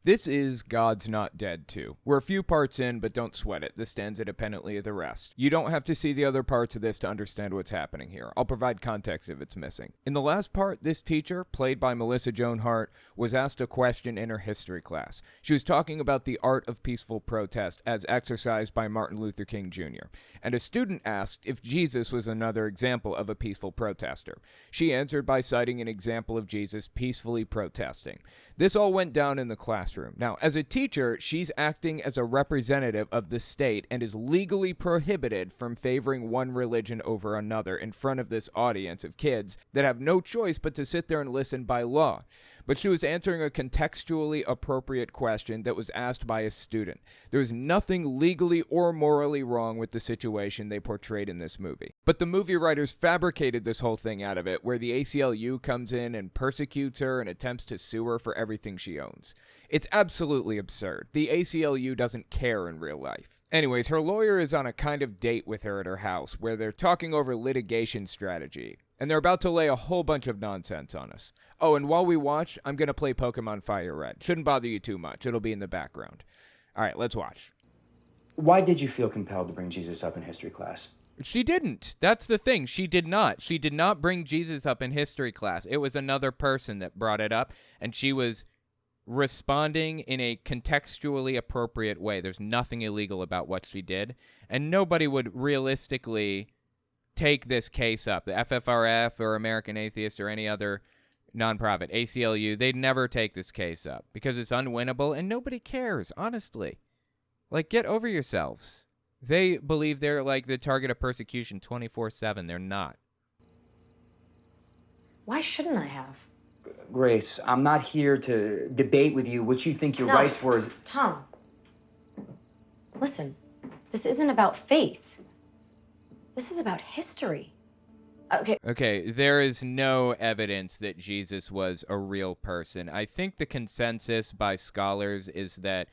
This is God's Not Dead 2. We're a few parts in, but don't sweat it. This stands independently of the rest. You don't have to see the other parts of this to understand what's happening here. I'll provide context if it's missing. In the last part, this teacher, played by Melissa Joan Hart, was asked a question in her history class. She was talking about the art of peaceful protest as exercised by Martin Luther King Jr., and a student asked if Jesus was another example of a peaceful protester. She answered by citing an example of Jesus peacefully protesting. This all went down in the classroom. Now, as a teacher, she's acting as a representative of the state and is legally prohibited from favoring one religion over another in front of this audience of kids that have no choice but to sit there and listen by law. But she was answering a contextually appropriate question that was asked by a student. There was nothing legally or morally wrong with the situation they portrayed in this movie. But the movie writers fabricated this whole thing out of it, where the ACLU comes in and persecutes her and attempts to sue her for everything she owns. It's absolutely absurd. The ACLU doesn't care in real life. Anyways, her lawyer is on a kind of date with her at her house, where they're talking over litigation strategy. And they're about to lay a whole bunch of nonsense on us. Oh, and while we watch, I'm going to play Pokemon Fire Red. Shouldn't bother you too much. It'll be in the background. All right, let's watch. Why did you feel compelled to bring Jesus up in history class? She didn't. That's the thing. She did not. She did not bring Jesus up in history class. It was another person that brought it up, and she was responding in a contextually appropriate way. There's nothing illegal about what she did, and nobody would realistically take this case up. The FFRF or American Atheists or any other nonprofit, ACLU, they'd never take this case up because it's unwinnable and nobody cares, honestly. Like, get over yourselves. They believe they're like the target of persecution 24/7. They're not. Why shouldn't I have? Grace, I'm not here to debate with you what you think your rights were. Tom, listen, this isn't about faith. This is about history. Okay, there is no evidence that Jesus was a real person. I think the consensus by scholars is that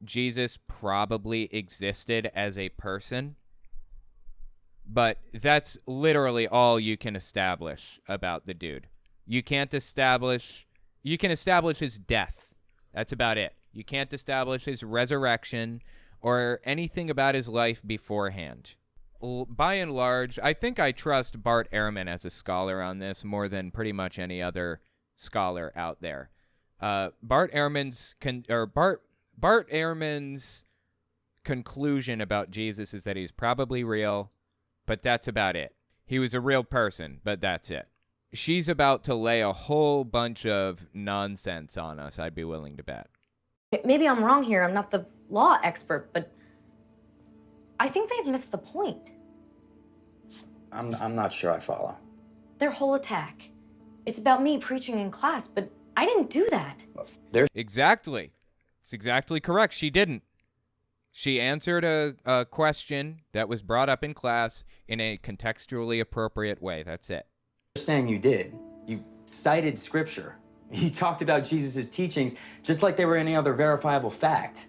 Jesus probably existed as a person, but that's literally all you can establish about the dude. You can establish his death. That's about it. You can't establish his resurrection or anything about his life beforehand. By and large, I think I trust Bart Ehrman as a scholar on this more than pretty much any other scholar out there. Bart Ehrman's conclusion about Jesus is that he's probably real, but that's about it. He was a real person, but that's it. She's about to lay a whole bunch of nonsense on us, I'd be willing to bet. Maybe I'm wrong here. I'm not the law expert, but I think they've missed the point. I'm not sure I follow. Their whole attack. It's about me preaching in class, but I didn't do that. Exactly. It's exactly correct. She didn't. She answered a question that was brought up in class in a contextually appropriate way. That's it. You're saying you did. You cited scripture. You talked about Jesus' teachings just like they were any other verifiable fact.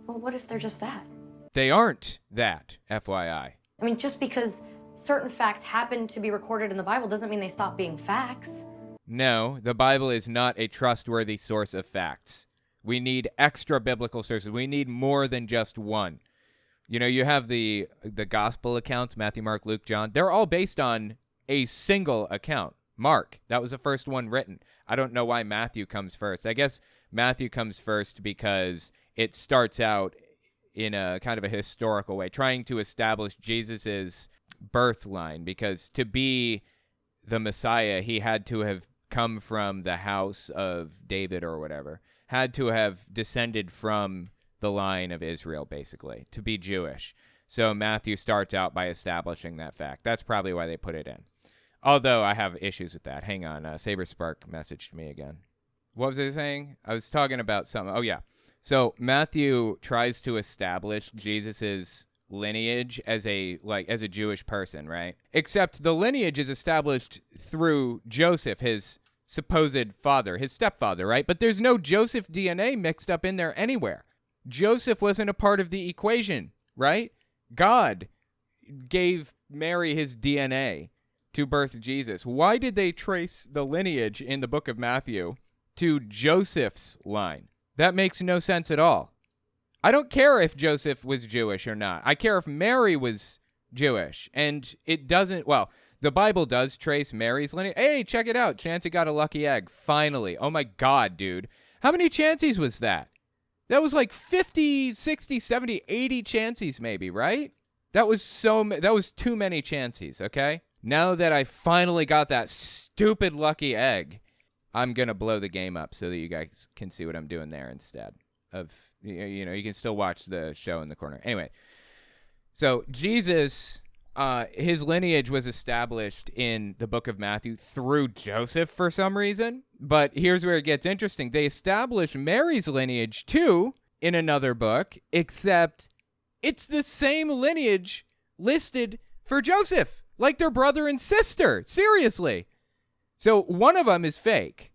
Well, what if they're just that? They aren't that, FYI. I mean, just because certain facts happen to be recorded in the Bible doesn't mean they stop being facts. No, the Bible is not a trustworthy source of facts. We need extra biblical sources. We need more than just one. You know, you have the gospel accounts, Matthew, Mark, Luke, John. They're all based on a single account. Mark, that was the first one written. I don't know why Matthew comes first. I guess Matthew comes first because it starts out in a kind of a historical way, trying to establish Jesus's birth line, because to be the Messiah, he had to have come from the house of David or whatever, had to have descended from the line of Israel, basically, to be Jewish. So Matthew starts out by establishing that fact. That's probably why they put it in. Although I have issues with that. Hang on. Saber Spark messaged me again. What was I saying? I was talking about something. Oh, yeah. So Matthew tries to establish Jesus's lineage as a Jewish person, right? Except the lineage is established through Joseph, his supposed father, his stepfather, right? But there's no Joseph DNA mixed up in there anywhere. Joseph wasn't a part of the equation, right? God gave Mary his DNA to birth Jesus. Why did they trace the lineage in the book of Matthew to Joseph's line. That makes no sense at all. I don't care if Joseph was Jewish or not. I care if Mary was Jewish. And it doesn't, well, the Bible does trace Mary's lineage. Hey, check it out. Chancey got a lucky egg. Finally. Oh my God, dude. How many chances was that? That was like 50, 60, 70, 80 chances maybe, right? That was too many chances, okay? Now that I finally got that stupid lucky egg, I'm going to blow the game up so that you guys can see what I'm doing there instead of, you know, you can still watch the show in the corner. Anyway, so Jesus, his lineage was established in the book of Matthew through Joseph for some reason. But here's where it gets interesting. They establish Mary's lineage too in another book, except it's the same lineage listed for Joseph, like their brother and sister. Seriously. So one of them is fake.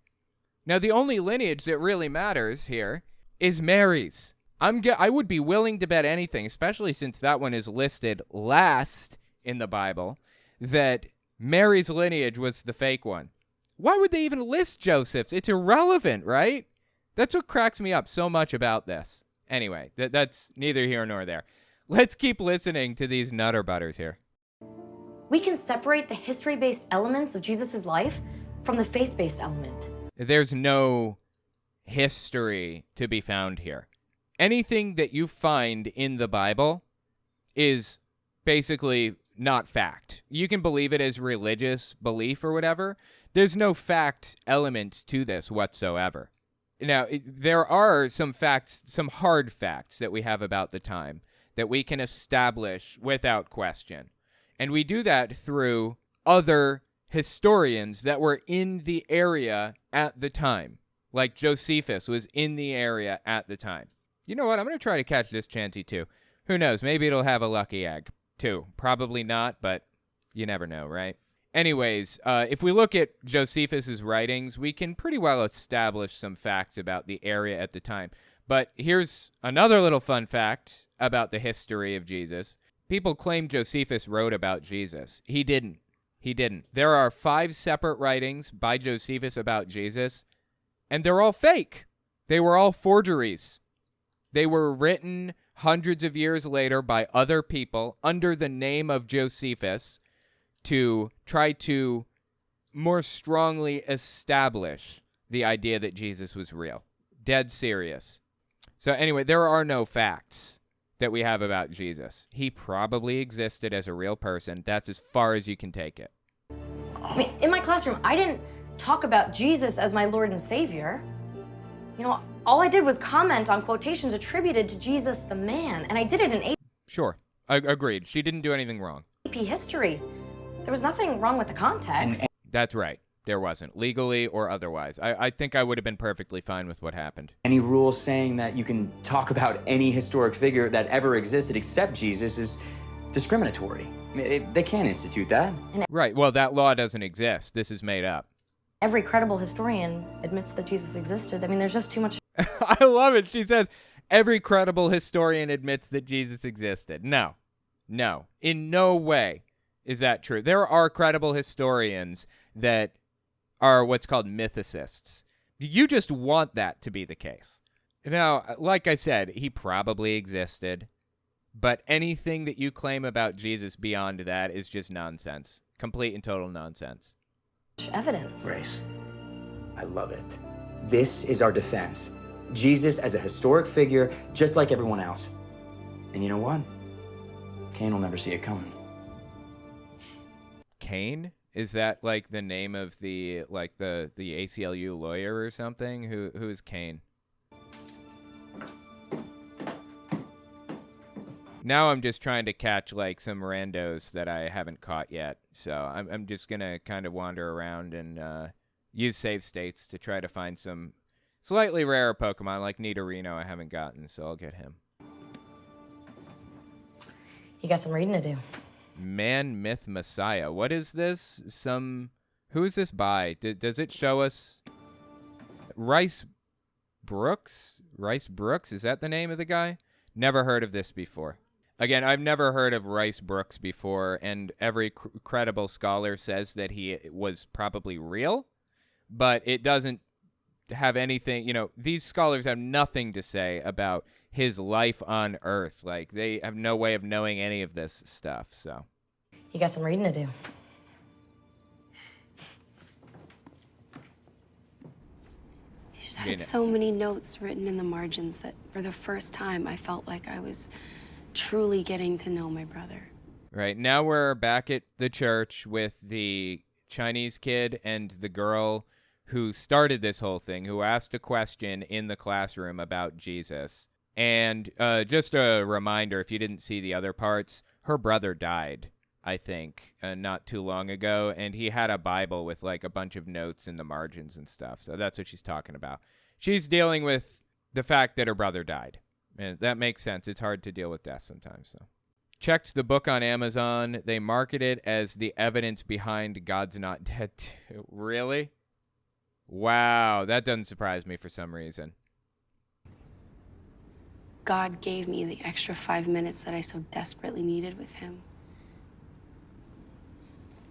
Now, the only lineage that really matters here is Mary's. I would be willing to bet anything, especially since that one is listed last in the Bible, that Mary's lineage was the fake one. Why would they even list Joseph's? It's irrelevant, right? That's what cracks me up so much about this. Anyway, that's neither here nor there. Let's keep listening to these nutter butters here. We can separate the history-based elements of Jesus' life from the faith-based element. There's no history to be found here. Anything that you find in the Bible is basically not fact. You can believe it as religious belief or whatever. There's no fact element to this whatsoever. Now, there are some facts, some hard facts that we have about the time that we can establish without question. And we do that through other historians that were in the area at the time. Like Josephus was in the area at the time. You know what? I'm going to try to catch this Chancey too. Who knows? Maybe it'll have a lucky egg too. Probably not, but you never know, right? Anyways, if we look at Josephus's writings, we can pretty well establish some facts about the area at the time. But here's another little fun fact about the history of Jesus. People claim Josephus wrote about Jesus. He didn't. He didn't. There are 5 separate writings by Josephus about Jesus, and they're all fake. They were all forgeries. They were written hundreds of years later by other people under the name of Josephus to try to more strongly establish the idea that Jesus was real. Dead serious. So anyway, there are no facts that we have about Jesus. He probably existed as a real person. That's as far as you can take it. I mean, in my classroom, I didn't talk about Jesus as my Lord and Savior. You know, all I did was comment on quotations attributed to Jesus the man, and I did it in AP Sure, agreed. She didn't do anything wrong. history. There was nothing wrong with the context. That's right. There wasn't, legally or otherwise. I think I would have been perfectly fine with what happened. Any rule saying that you can talk about any historic figure that ever existed except Jesus is discriminatory. I mean, they can't institute that. Right, well, that law doesn't exist. This is made up. Every credible historian admits that Jesus existed. I mean, there's just too much. I love it. She says, every credible historian admits that Jesus existed. No, in no way is that true. There are credible historians that are what's called mythicists. You just want that to be the case. Now, like I said, he probably existed, but anything that you claim about Jesus beyond that is just nonsense. Complete and total nonsense. Evidence. Grace, I love it. This is our defense. Jesus as a historic figure, just like everyone else. And you know what? Cain will never see it coming. Cain? Is that like the name of the ACLU lawyer or something? Who is Cain? Now I'm just trying to catch like some randos that I haven't caught yet. So I'm just gonna kind of wander around and use save states to try to find some slightly rarer Pokemon like Nidorino I haven't gotten. So I'll get him. You got some reading to do. Man, Myth, Messiah. What is this? Who is this by? Does it show us Rice Brooks? Rice Brooks? Is that the name of the guy? Never heard of this before. Again, I've never heard of Rice Brooks before, and every credible scholar says that he was probably real, but it doesn't have anything, these scholars have nothing to say about his life on Earth. Like, they have no way of knowing any of this stuff, so. You got some reading to do. He just had so many notes written in the margins that for the first time I felt like I was truly getting to know my brother. Right, now we're back at the church with the Chinese kid and the girl who started this whole thing, who asked a question in the classroom about Jesus. And just a reminder, if you didn't see the other parts, her brother died, I think, not too long ago, and he had a Bible with like a bunch of notes in the margins and stuff. So that's what she's talking about. She's dealing with the fact that her brother died. And that makes sense. It's hard to deal with death sometimes. So, checked the book on Amazon. They market it as the evidence behind God's Not Dead 2. Really? Wow, that doesn't surprise me for some reason. God gave me the extra 5 minutes that I so desperately needed with him.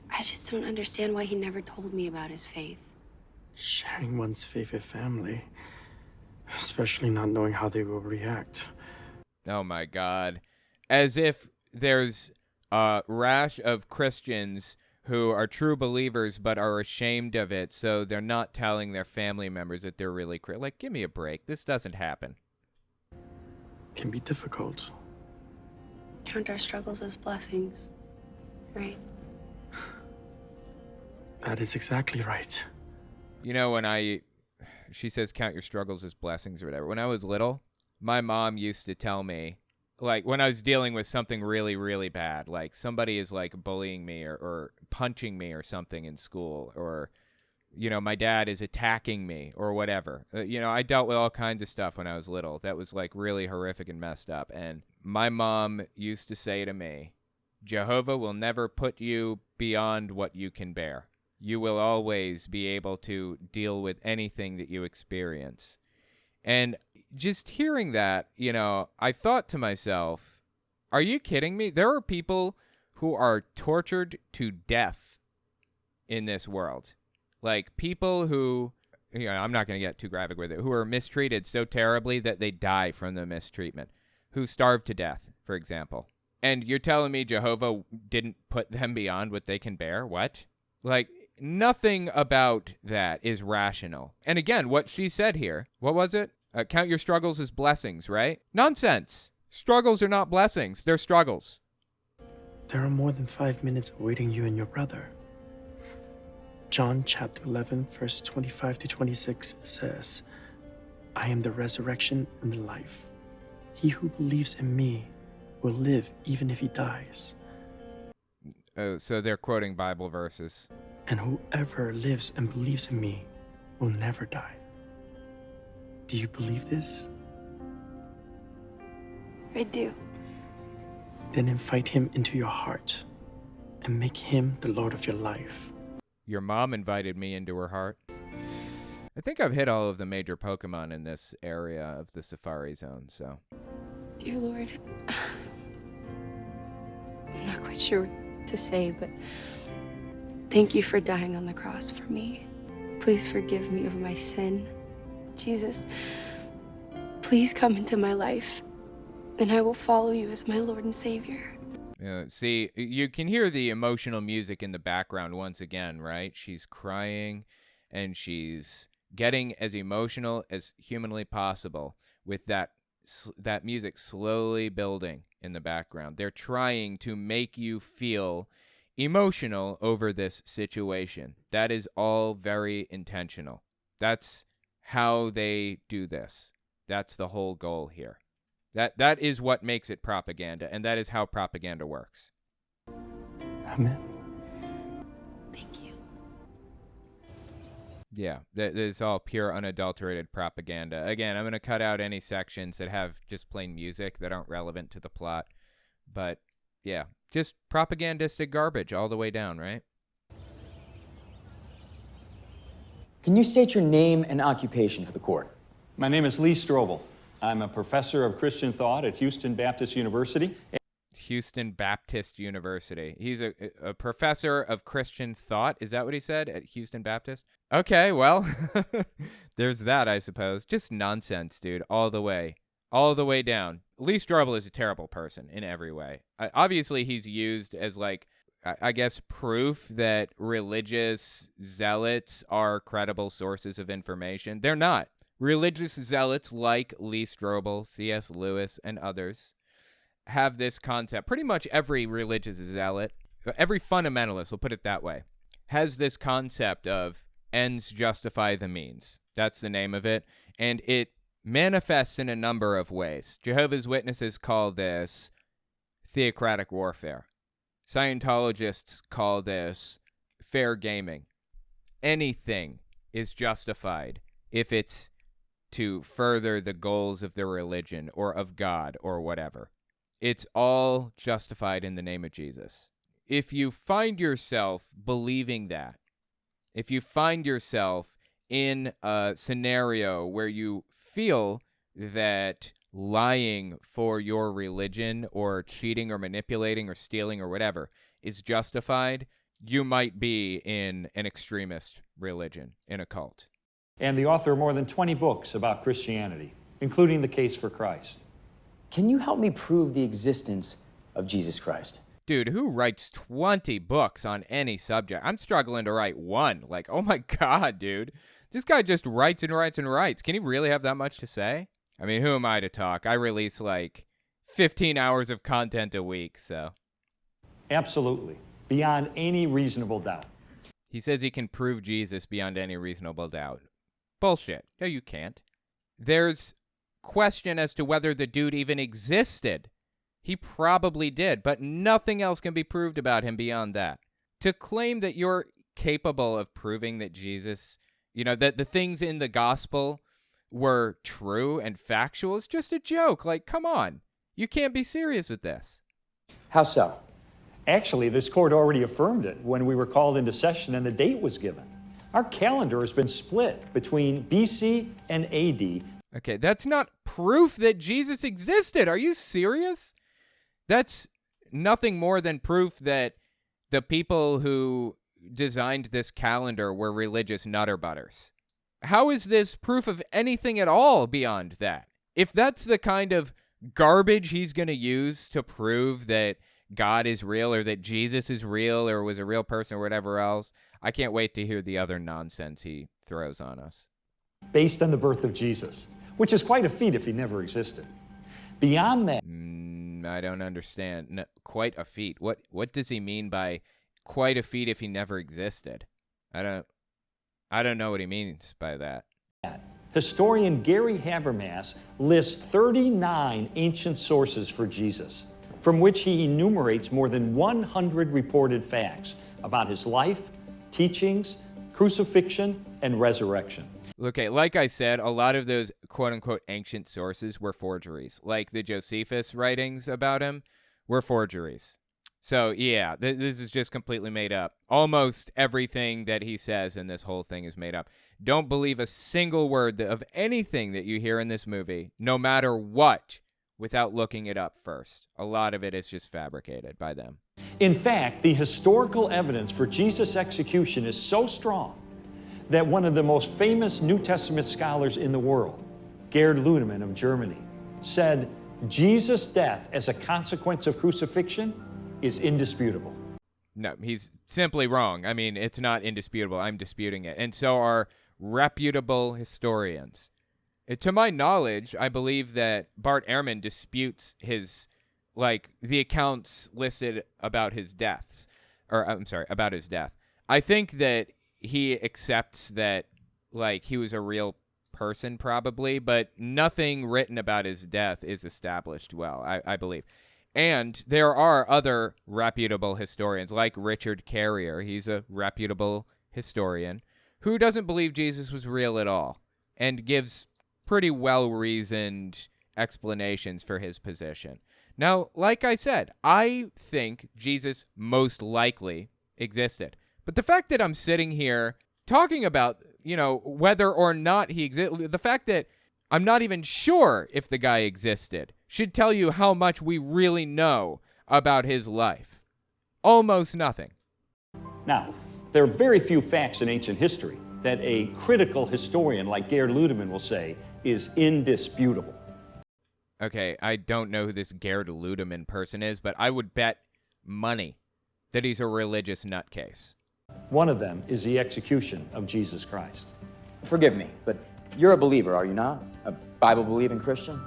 I just don't understand why he never told me about his faith. Sharing one's faith with family, especially not knowing how they will react. Oh my God. As if there's a rash of Christians who are true believers but are ashamed of it, so they're not telling their family members that they're really like, give me a break. This doesn't happen. Can be difficult. Count our struggles as blessings, right? That is exactly right. She says count your struggles as blessings or whatever. When I was little, my mom used to tell me, like, when I was dealing with something really, really bad, like somebody is like bullying me or punching me or something in school, or, my dad is attacking me or whatever. I dealt with all kinds of stuff when I was little that was like really horrific and messed up. And my mom used to say to me, Jehovah will never put you beyond what you can bear. You will always be able to deal with anything that you experience. And just hearing that, I thought to myself, are you kidding me? There are people who are tortured to death in this world. Like people who, I'm not going to get too graphic with it, who are mistreated so terribly that they die from the mistreatment, who starve to death, for example. And you're telling me Jehovah didn't put them beyond what they can bear? What? Like, nothing about that is rational. And again, what she said here, what was it? Count your struggles as blessings, right? Nonsense. Struggles are not blessings. They're struggles. There are more than 5 minutes awaiting you and your brother. John chapter 11, verse 25 to 26 says, I am the resurrection and the life. He who believes in me will live even if he dies. Oh, so they're quoting Bible verses. And whoever lives and believes in me will never die. Do you believe this? I do. Then invite him into your heart and make him the Lord of your life. Your mom invited me into her heart. I think I've hit all of the major Pokemon in this area of the Safari Zone, so. Dear Lord, I'm not quite sure what to say, but thank you for dying on the cross for me. Please forgive me of my sin. Jesus, please come into my life, and I will follow you as my Lord and Savior. See, you can hear the emotional music in the background once again, right? She's crying, and she's getting as emotional as humanly possible with that music slowly building in the background. They're trying to make you feel emotional over this situation. That is all very intentional. That's how they do this. That's the whole goal here. That is what makes it propaganda, and that is how propaganda works. Amen. Thank you. Yeah, that is all pure unadulterated propaganda. Again, I'm going to cut out any sections that have just plain music that aren't relevant to the plot. But, yeah, just propagandistic garbage all the way down, right? Can you state your name and occupation for the court? My name is Lee Strobel. I'm a professor of Christian thought at Houston Baptist University. Houston Baptist University. He's a professor of Christian thought. Is that what he said at Houston Baptist? Okay, well, there's that, I suppose. Just nonsense, dude, all the way. All the way down. Lee Strobel is a terrible person in every way. Obviously, he's used as, like, I guess, proof that religious zealots are credible sources of information. They're not. Religious zealots like Lee Strobel, C.S. Lewis, and others have this concept. Pretty much every religious zealot, every fundamentalist, we'll put it that way, has this concept of ends justify the means. That's the name of it. And it manifests in a number of ways. Jehovah's Witnesses call this theocratic warfare. Scientologists call this fair gaming. Anything is justified if it's to further the goals of the religion or of God or whatever. It's all justified in the name of Jesus. If you find yourself believing that, if you find yourself in a scenario where you feel that lying for your religion or cheating or manipulating or stealing or whatever is justified, you might be in an extremist religion, in a cult. And the author of more than 20 books about Christianity, including The Case for Christ. Can you help me prove the existence of Jesus Christ? Dude, who writes 20 books on any subject? I'm struggling to write one. Like, oh my God, dude. This guy just writes and writes and writes. Can he really have that much to say? I mean, who am I to talk? I release like 15 hours of content a week, so. Absolutely. Beyond any reasonable doubt. He says he can prove Jesus beyond any reasonable doubt. Bullshit. No, you can't. There's question as to whether the dude even existed. He probably did, but nothing else can be proved about him beyond that. To claim that you're capable of proving that Jesus, that the things in the gospel were true and factual is just a joke. Like, come on. You can't be serious with this. How so? Actually, this court already affirmed it when we were called into session and the date was given. Our calendar has been split between BC and AD. Okay, that's not proof that Jesus existed. Are you serious? That's nothing more than proof that the people who designed this calendar were religious nutterbutters. How is this proof of anything at all beyond that? If that's the kind of garbage he's going to use to prove that God is real or that Jesus is real or was a real person or whatever else, I can't wait to hear the other nonsense he throws on us. Based on the birth of Jesus, which is quite a feat if he never existed. Beyond that... I don't understand. No, quite a feat. What does he mean by quite a feat if he never existed? I don't know what he means by that. Historian Gary Habermas lists 39 ancient sources for Jesus, from which he enumerates more than 100 reported facts about his life, teachings, crucifixion, and resurrection. Okay, like I said, a lot of those quote-unquote ancient sources were forgeries. Like the Josephus writings about him were forgeries. So, yeah, this is just completely made up. Almost everything that he says in this whole thing is made up. Don't believe a single word of anything that you hear in this movie, no matter what, without looking it up first. A lot of it is just fabricated by them. In fact, the historical evidence for Jesus' execution is so strong that one of the most famous New Testament scholars in the world, Gerd Ludemann of Germany, said Jesus' death as a consequence of crucifixion is indisputable. No, he's simply wrong. I mean, it's not indisputable. I'm disputing it. And so are reputable historians. To my knowledge, I believe that Bart Ehrman disputes the accounts listed about his deaths. About his death. I think that he accepts that, he was a real person probably, but nothing written about his death is established well, I believe. And there are other reputable historians, like Richard Carrier. He's a reputable historian who doesn't believe Jesus was real at all and gives pretty well-reasoned explanations for his position. Now, like I said, I think Jesus most likely existed. But the fact that I'm sitting here talking about, whether or not he existed, the fact that I'm not even sure if the guy existed should tell you how much we really know about his life. Almost nothing. Now, there are very few facts in ancient history that a critical historian like Gerd Ludemann will say is indisputable. Okay, I don't know who this Gerd Ludemann person is, but I would bet money that he's a religious nutcase. One of them is the execution of Jesus Christ. Forgive me, but you're a believer, are you not? A Bible-believing Christian?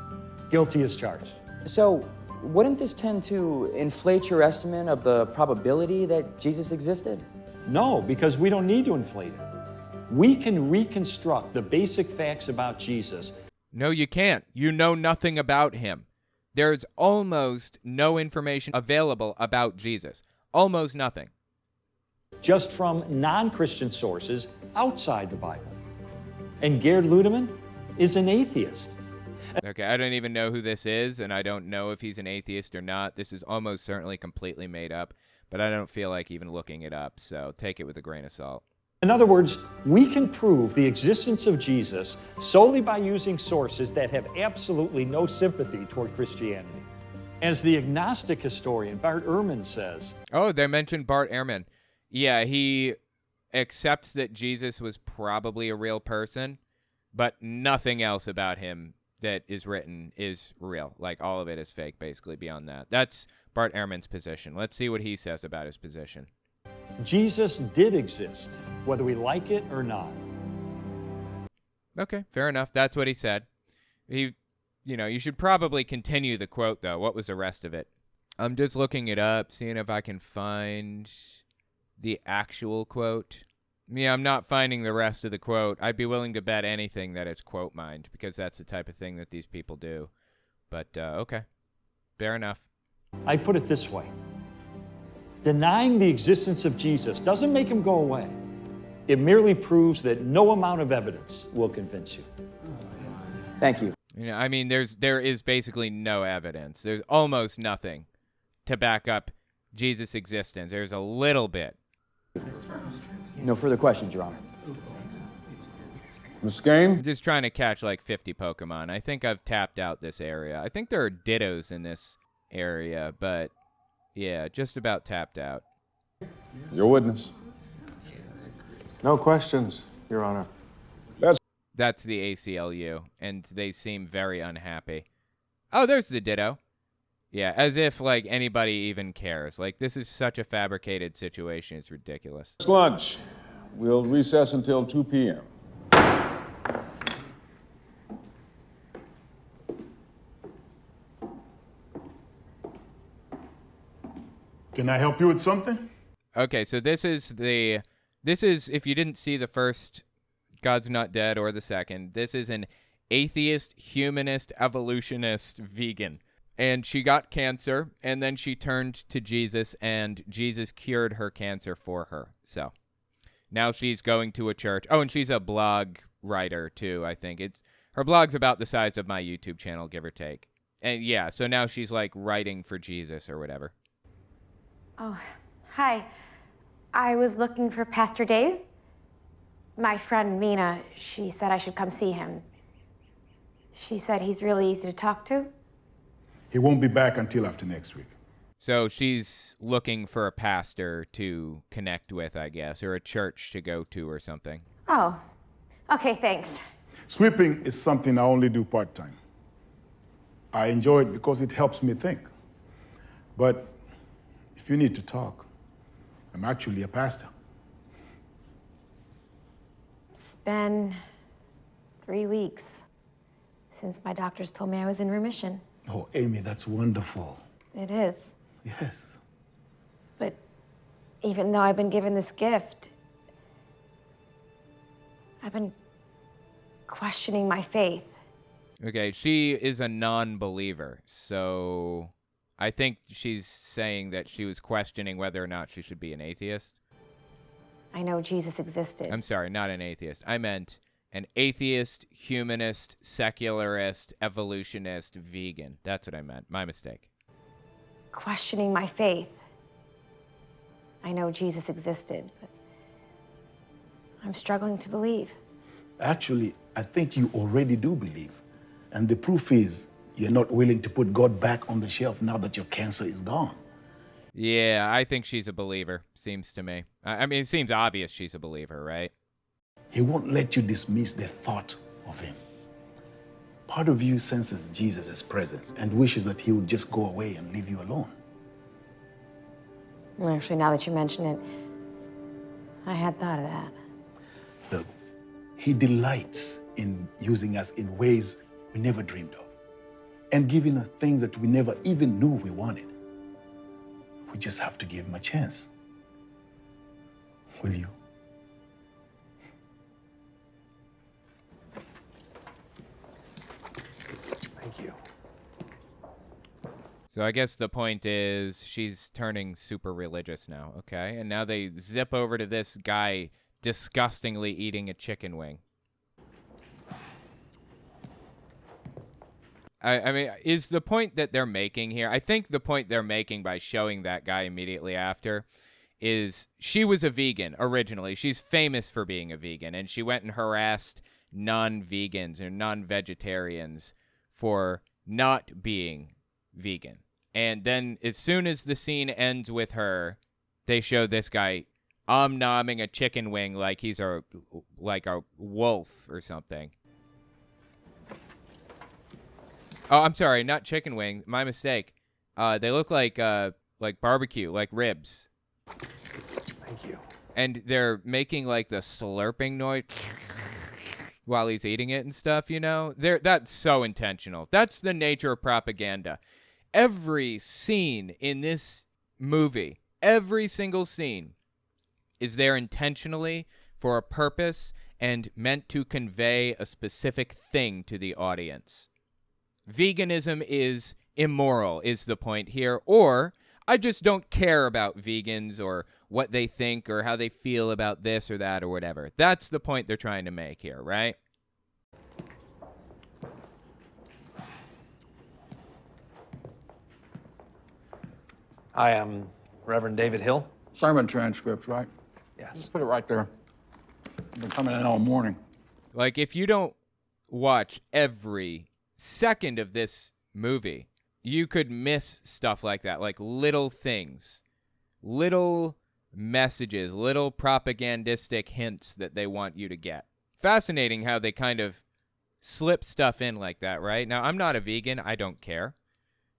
Guilty as charged. So, wouldn't this tend to inflate your estimate of the probability that Jesus existed? No, because we don't need to inflate it. We can reconstruct the basic facts about Jesus. No, you can't. You know nothing about him. There's almost no information available about Jesus. Almost nothing. Just from non-Christian sources outside the Bible. And Gerd Ludemann is an atheist. Okay, I don't even know who this is, and I don't know if he's an atheist or not. This is almost certainly completely made up, but I don't feel like even looking it up, so take it with a grain of salt. In other words, we can prove the existence of Jesus solely by using sources that have absolutely no sympathy toward Christianity. As the agnostic historian Bart Ehrman says... Oh, they mentioned Bart Ehrman. Yeah, he accepts that Jesus was probably a real person, but nothing else about him that is written is real. Like, all of it is fake, basically, beyond that. That's Bart Ehrman's position. Let's see what he says about his position. Jesus did exist, whether we like it or not. Okay, fair enough. That's what he said. You should probably continue the quote, though. What was the rest of it? I'm just looking it up, seeing if I can find the actual quote. Yeah, I'm not finding the rest of the quote. I'd be willing to bet anything that it's quote mined, because that's the type of thing that these people do. But, okay. Fair enough. I put it this way. Denying the existence of Jesus doesn't make him go away. It merely proves that no amount of evidence will convince you. Thank you. I mean, there is basically no evidence. There's almost nothing to back up Jesus' existence. There's a little bit. No further questions, Your Honor. Miss Game? I'm just trying to catch like 50 Pokemon. I think I've tapped out this area. I think there are Dittos in this area, but yeah, just about tapped out. Your witness. No questions, Your Honor. That's the ACLU, and they seem very unhappy. Oh, there's the Ditto. Yeah, as if, like, anybody even cares. Like, this is such a fabricated situation. It's ridiculous. It's lunch. We'll recess until 2 p.m. Can I help you with something? Okay, so this is, if you didn't see the first God's Not Dead or the second, this is an atheist, humanist, evolutionist, vegan. And she got cancer, and then she turned to Jesus, and Jesus cured her cancer for her. So now she's going to a church. Oh, and she's a blog writer, too, I think. Her blog's about the size of my YouTube channel, give or take. And yeah, so now she's like writing for Jesus or whatever. Oh, hi. I was looking for Pastor Dave. My friend Mina, she said I should come see him. She said he's really easy to talk to. He won't be back until after next week. So she's looking for a pastor to connect with, I guess, or a church to go to or something. Oh, okay, thanks. Sweeping is something I only do part-time. I enjoy it because it helps me think. But if you need to talk, I'm actually a pastor. It's been 3 weeks since my doctors told me I was in remission. Oh, Amy, that's wonderful. It is. Yes. But even though I've been given this gift, I've been questioning my faith. Okay, she is a non-believer, so I think she's saying that she was questioning whether or not she should be an atheist. I know Jesus existed. I'm sorry, not an atheist. I meant an atheist, humanist, secularist, evolutionist, vegan. That's what I meant. My mistake. Questioning my faith. I know Jesus existed, but I'm struggling to believe. Actually, I think you already do believe. And the proof is you're not willing to put God back on the shelf now that your cancer is gone. Yeah, I think she's a believer, seems to me. I mean, it seems obvious she's a believer, right? He won't let you dismiss the thought of him. Part of you senses Jesus' presence and wishes that he would just go away and leave you alone. Well, actually, now that you mention it, I had thought of that. Look, he delights in using us in ways we never dreamed of and giving us things that we never even knew we wanted. We just have to give him a chance. Will you? Thank you. So I guess the point is she's turning super religious now, okay? And now they zip over to this guy disgustingly eating a chicken wing. I mean, is the point that they're making here, I think the point they're making by showing that guy immediately after is she was a vegan originally. She's famous for being a vegan, and she went and harassed non-vegans or non-vegetarians for not being vegan. And then as soon as the scene ends with her, they show this guy nomming a chicken wing like he's a wolf or something. Oh, I'm sorry, not chicken wing. My mistake. They look like barbecue, like ribs. Thank you. And they're making like the slurping noise while he's eating it and stuff, you know? That's so intentional. That's the nature of propaganda. Every scene in this movie, every single scene is there intentionally for a purpose and meant to convey a specific thing to the audience. Veganism is immoral, is the point here, or I just don't care about vegans or what they think or how they feel about this or that or whatever. That's the point they're trying to make here, right? Hi, I'm Reverend David Hill. Sermon transcripts, right? Yes. Put it right there. I've been coming in all morning. Like, if you don't watch every second of this movie, you could miss stuff like that, like little things, little messages, little propagandistic hints that they want you to get. Fascinating how they kind of slip stuff in like that, right? Now, I'm not a vegan. I don't care.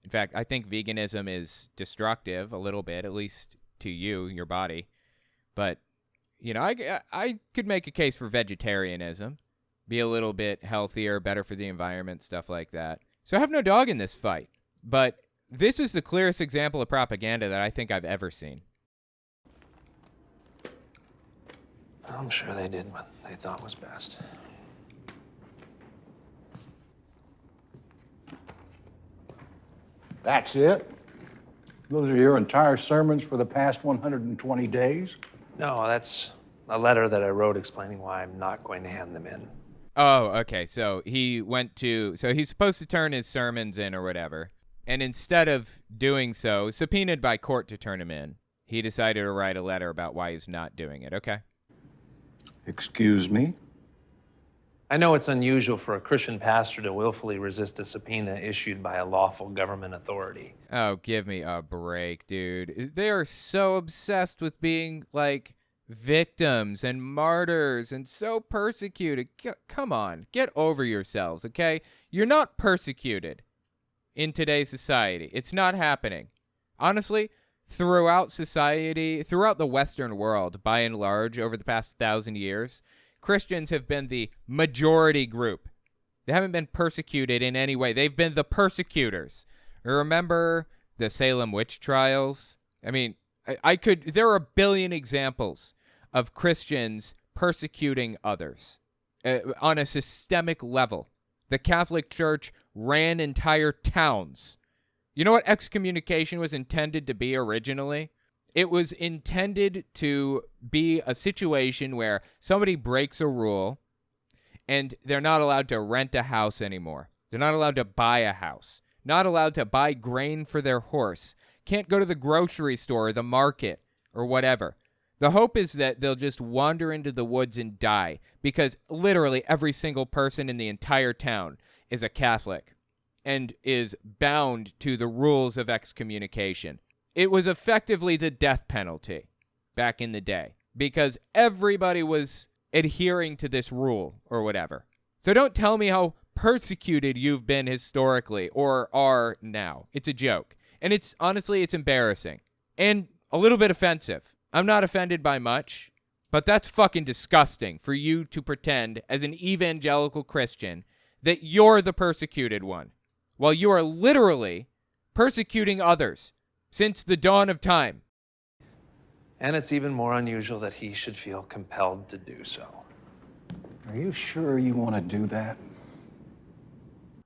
In fact, I think veganism is destructive a little bit, at least to you, your body. But, you know, I could make a case for vegetarianism. Be a little bit healthier, better for the environment, stuff like that. So I have no dog in this fight. But this is the clearest example of propaganda that I think I've ever seen. I'm sure they did what they thought was best. That's it? Those are your entire sermons for the past 120 days? No, that's a letter that I wrote explaining why I'm not going to hand them in. Oh, okay. So he's supposed to turn his sermons in or whatever. And instead of doing so, subpoenaed by court to turn him in, he decided to write a letter about why he's not doing it. Okay. Excuse me? I know it's unusual for a Christian pastor to willfully resist a subpoena issued by a lawful government authority. Oh, give me a break, dude. They are so obsessed with being, like, victims and martyrs and so persecuted. Come on, get over yourselves, okay? You're not persecuted in today's society. It's not happening. Honestly, throughout society, throughout the Western world, by and large, over the past 1,000 years, Christians have been the majority group. They haven't been persecuted in any way. They've been the persecutors. Remember the Salem witch trials? I mean, there are a billion examples of Christians persecuting others on a systemic level. The Catholic Church ran entire towns. You know what excommunication was intended to be originally? It was intended to be a situation where somebody breaks a rule and they're not allowed to rent a house anymore. They're not allowed to buy a house. Not allowed to buy grain for their horse. Can't go to the grocery store or the market or whatever. The hope is that they'll just wander into the woods and die because literally every single person in the entire town is a Catholic and is bound to the rules of excommunication. it was effectively the death penalty back in the day because everybody was adhering to this rule or whatever. So don't tell me how persecuted you've been historically or are now. It's a joke. And it's honestly, it's embarrassing and a little bit offensive. I'm not offended by much, but that's fucking disgusting for you to pretend as an evangelical Christian that you're the persecuted one while you are literally persecuting others since the dawn of time. And it's even more unusual that he should feel compelled to do so. Are you sure you want to do that?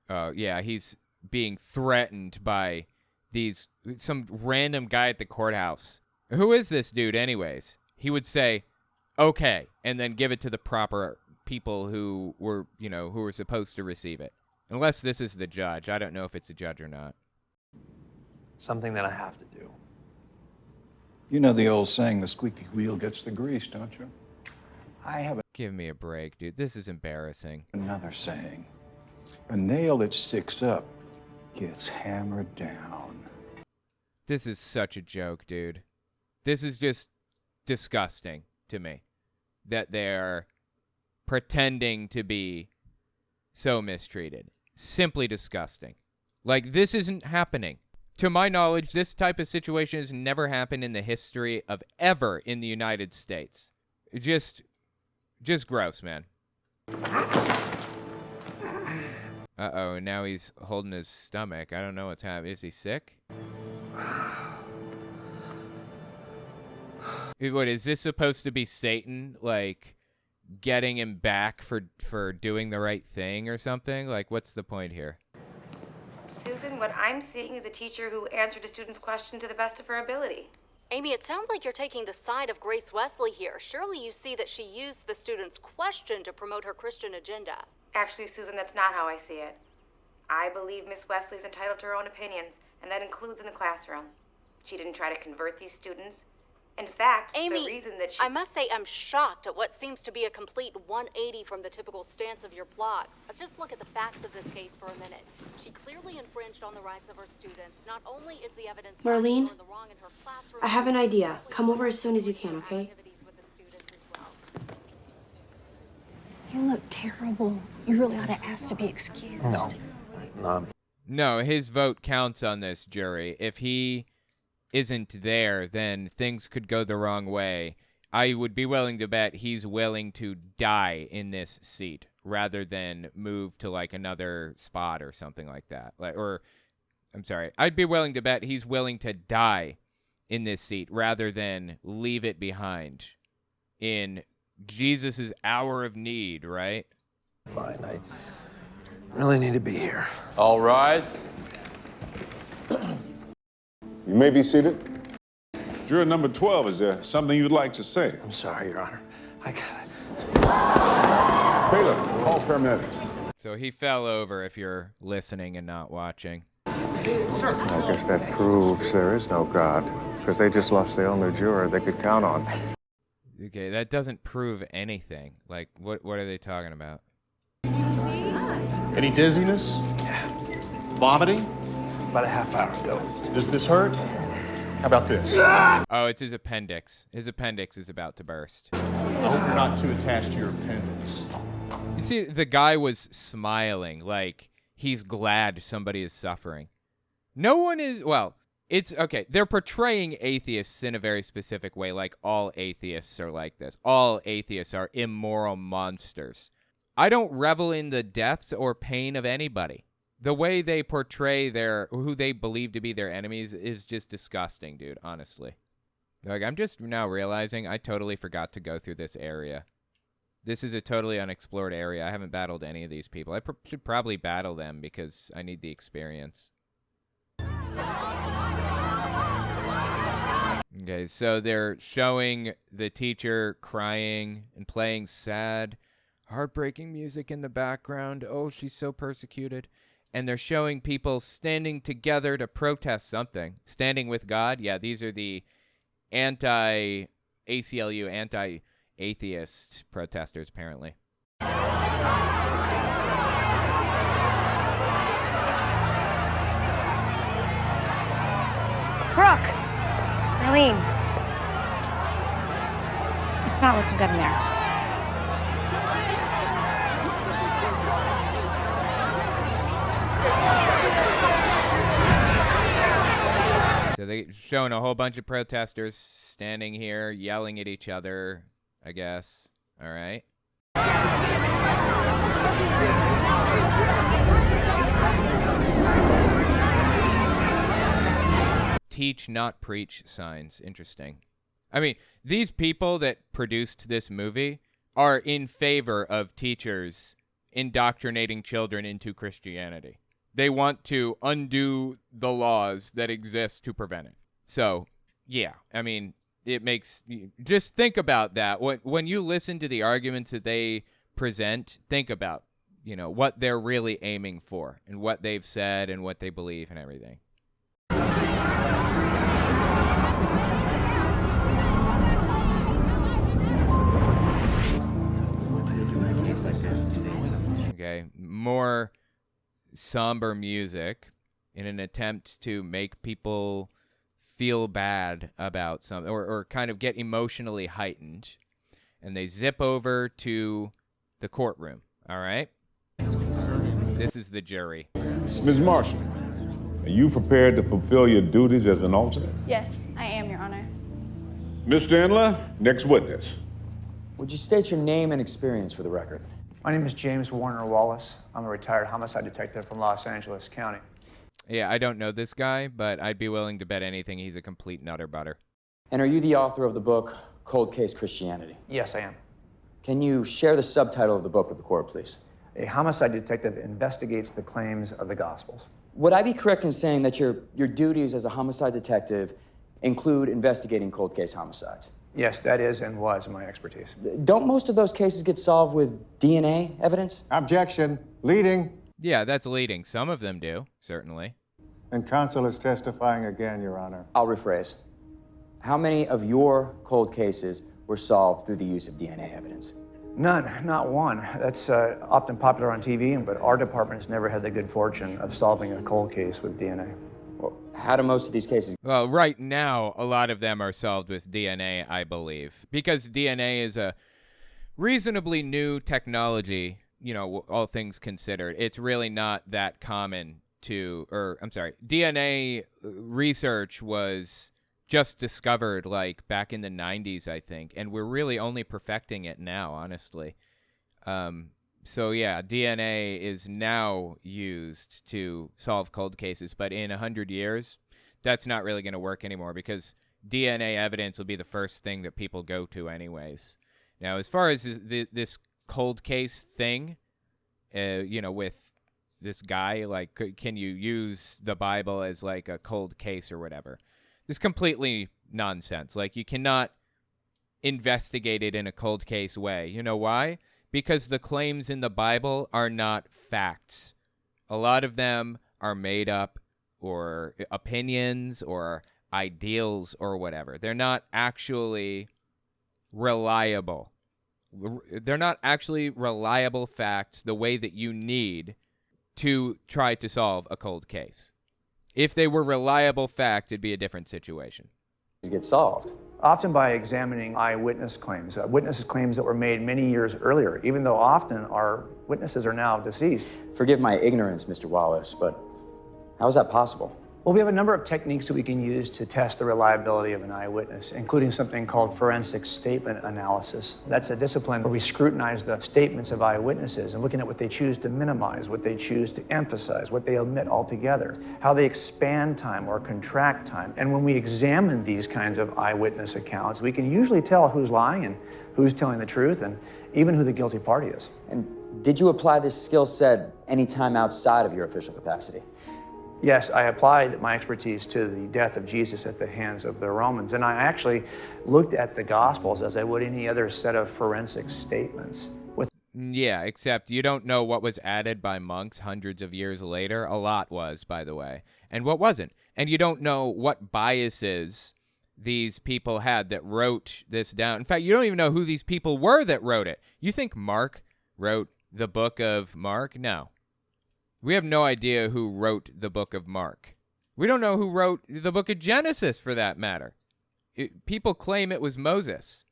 Yeah, he's being threatened by some random guy at the courthouse. Who is this dude anyways? He would say, okay, and then give it to the proper people who were supposed to receive it. Unless this is the judge. I don't know if it's a judge or not. Something that I have to do. You know the old saying, the squeaky wheel gets the grease, don't you? I have Give me a break, dude. This is embarrassing. another saying. A nail that sticks up gets hammered down. This is such a joke, dude. This is just disgusting to me that they're pretending to be so mistreated. Simply disgusting. Like, this isn't happening. To my knowledge, this type of situation has never happened in the history of ever in the United States. Just gross, man. Uh-oh, now he's holding his stomach. I don't know what's happening. Is he sick? What, is this supposed to be Satan, like, getting him back for doing the right thing or something? Like, what's the point here? Susan, what I'm seeing is a teacher who answered a student's question to the best of her ability. Amy, it sounds like you're taking the side of Grace Wesley here. Surely you see that she used the student's question to promote her Christian agenda. Actually, Susan, that's not how I see it. I believe Miss Wesley's entitled to her own opinions, and that includes in the classroom. She didn't try to convert these students. In fact, Amy, the reason that she... I must say I'm shocked at what seems to be a complete 180 from the typical stance of your plot. Let's just look at the facts of this case for a minute. She clearly infringed on the rights of her students. Not only is the evidence... Marlene, I have an idea. Come over as soon as you can, okay? You look terrible. You really ought to ask to be excused. No, his vote counts on this, jury. If he isn't there, then things could go the wrong way. I would be willing to bet he's willing to die in this seat rather than move to like another spot or something like that. I'd be willing to bet he's willing to die in this seat rather than leave it behind in Jesus' hour of need, right? Fine, I really need to be here. All rise. You may be seated. Juror number 12, is there something you'd like to say? I'm sorry, Your Honor. I got it. Bailiff, call paramedics. So he fell over if you're listening and not watching. I guess that proves there is no God, because they just lost the only juror they could count on. Okay, that doesn't prove anything. Like, what are they talking about? Any dizziness? Yeah. Vomiting? About a half hour ago. Does this hurt? How about this? Oh, it's his appendix. His appendix is about to burst. I hope you're not too attached to your appendix. You see, the guy was smiling like he's glad somebody is suffering. No one is, well, it's, okay, they're portraying atheists in a very specific way, like all atheists are like this. All atheists are immoral monsters. I don't revel in the deaths or pain of anybody. The way they portray who they believe to be their enemies is just disgusting, dude, honestly. Like, I'm just now realizing I totally forgot to go through this area. This is a totally unexplored area. I haven't battled any of these people. I should probably battle them because I need the experience. Okay, so they're showing the teacher crying and playing sad, heartbreaking music in the background. Oh, she's so persecuted. And they're showing people standing together to protest something. Standing with God. Yeah, these are the anti-ACLU, anti-atheist protesters, apparently. Brooke! Marlene. It's not looking good in there. So they're showing a whole bunch of protesters standing here, yelling at each other, I guess. All right. Teach, not preach signs. Interesting. I mean, these people that produced this movie are in favor of teachers indoctrinating children into Christianity. They want to undo the laws that exist to prevent it. So, yeah, I mean, it makes... Just think about that. When you listen to the arguments that they present, think about, what they're really aiming for and what they've said and what they believe and everything. Okay, more somber music in an attempt to make people feel bad about something or kind of get emotionally heightened. And they zip over to the courtroom, all right? This is the jury. Ms. Marshall, are you prepared to fulfill your duties as an alternate? Yes, I am, Your Honor. Mr. Endler, next witness. Would you state your name and experience for the record? My name is James Warner Wallace. I'm a retired homicide detective from Los Angeles County. Yeah, I don't know this guy, but I'd be willing to bet anything he's a complete nutter butter. And are you the author of the book, Cold Case Christianity? Yes, I am. Can you share the subtitle of the book with the court, please? A homicide detective investigates the claims of the Gospels. Would I be correct in saying that your duties as a homicide detective include investigating cold case homicides? Yes, that is and was my expertise. Don't most of those cases get solved with DNA evidence? Objection. Leading. Yeah, that's leading. Some of them do, certainly. And counsel is testifying again, Your Honor. I'll rephrase. How many of your cold cases were solved through the use of DNA evidence? None, not one. That's often popular on TV, but our department has never had the good fortune of solving a cold case with DNA. Well, how do most of these cases... Well, right now, a lot of them are solved with DNA, I believe. Because DNA is a reasonably new technology, all things considered. It's really not that common DNA research was just discovered, back in the 90s, I think. And we're really only perfecting it now, honestly. So, yeah, DNA is now used to solve cold cases, but in 100 years, that's not really going to work anymore because DNA evidence will be the first thing that people go to anyways. Now, as far as this cold case thing, with this guy, can you use the Bible as, a cold case or whatever? It's completely nonsense. You cannot investigate it in a cold case way. You know why? Because the claims in the Bible are not facts. A lot of them are made up or opinions or ideals or whatever. They're not actually reliable. They're not actually reliable facts the way that you need to try to solve a cold case. If they were reliable facts, it'd be a different situation. Get solved. Often by examining eyewitness claims, witness claims that were made many years earlier, even though often our witnesses are now deceased. Forgive my ignorance, Mr. Wallace, but how is that possible? Well, we have a number of techniques that we can use to test the reliability of an eyewitness, including something called forensic statement analysis. That's a discipline where we scrutinize the statements of eyewitnesses and looking at what they choose to minimize, what they choose to emphasize, what they omit altogether, how they expand time or contract time. And when we examine these kinds of eyewitness accounts, we can usually tell who's lying and who's telling the truth and even who the guilty party is. And did you apply this skill set any time outside of your official capacity? Yes, I applied my expertise to the death of Jesus at the hands of the Romans, and I actually looked at the Gospels as I would any other set of forensic statements. Yeah, except you don't know what was added by monks hundreds of years later. A lot was, by the way, and what wasn't. And you don't know what biases these people had that wrote this down. In fact, you don't even know who these people were that wrote it. You think Mark wrote the book of Mark? No. We have no idea who wrote the book of Mark. We don't know who wrote the book of Genesis, for that matter. People claim it was Moses.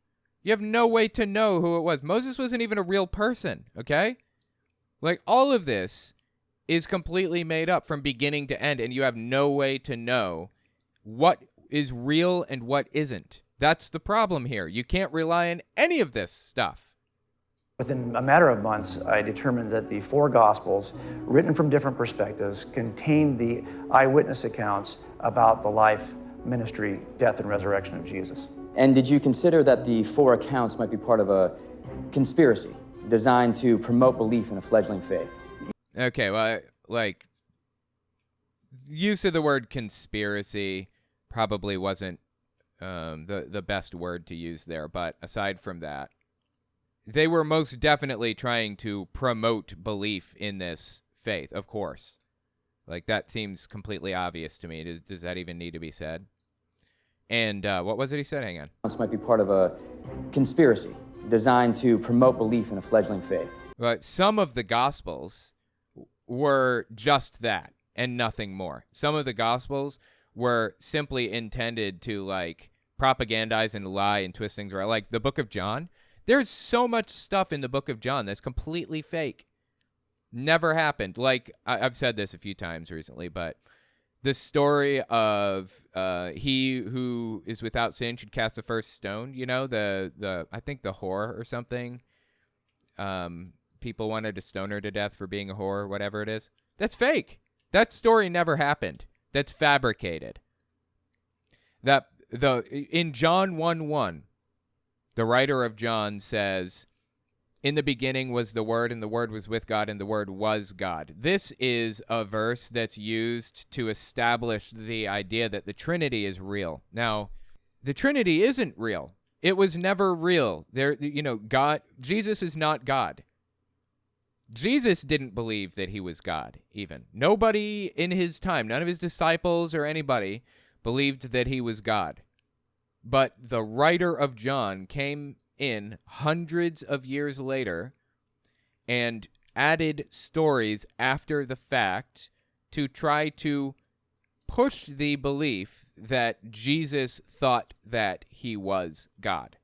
You have no way to know who it was. Moses wasn't even a real person, okay? Like, all of this is completely made up from beginning to end, and you have no way to know what is real and what isn't. That's the problem here. You can't rely on any of this stuff. Within a matter of months, I determined that the 4 Gospels, written from different perspectives, contained the eyewitness accounts about the life, ministry, death, and resurrection of Jesus. And did you consider that the 4 accounts might be part of a conspiracy designed to promote belief in a fledgling faith? Okay, well, like, use of the word conspiracy probably wasn't the best word to use there, but aside from that, they were most definitely trying to promote belief in this faith, of course. Like, that seems completely obvious to me. Does that even need to be said? And what was it he said? Hang on. This might be part of a conspiracy designed to promote belief in a fledgling faith. But some of the Gospels were just that and nothing more. Some of the Gospels were simply intended to, like, propagandize and lie and twist things around. Like the book of John. There's so much stuff in the book of John that's completely fake. Never happened. Like, I've said this a few times recently, but the story of he who is without sin should cast the first stone, you know, the I think the whore or something. People wanted to stone her to death for being a whore or whatever it is. That's fake. That story never happened. That's fabricated. In John 1:1, the writer of John says, "In the beginning was the Word, and the Word was with God, and the Word was God." This is a verse that's used to establish the idea that the Trinity is real. Now, the Trinity isn't real. It was never real. Jesus is not God. Jesus didn't believe that he was God, even. Nobody in his time, none of his disciples or anybody, believed that he was God. But the writer of John came in hundreds of years later and added stories after the fact to try to push the belief that Jesus thought that he was God.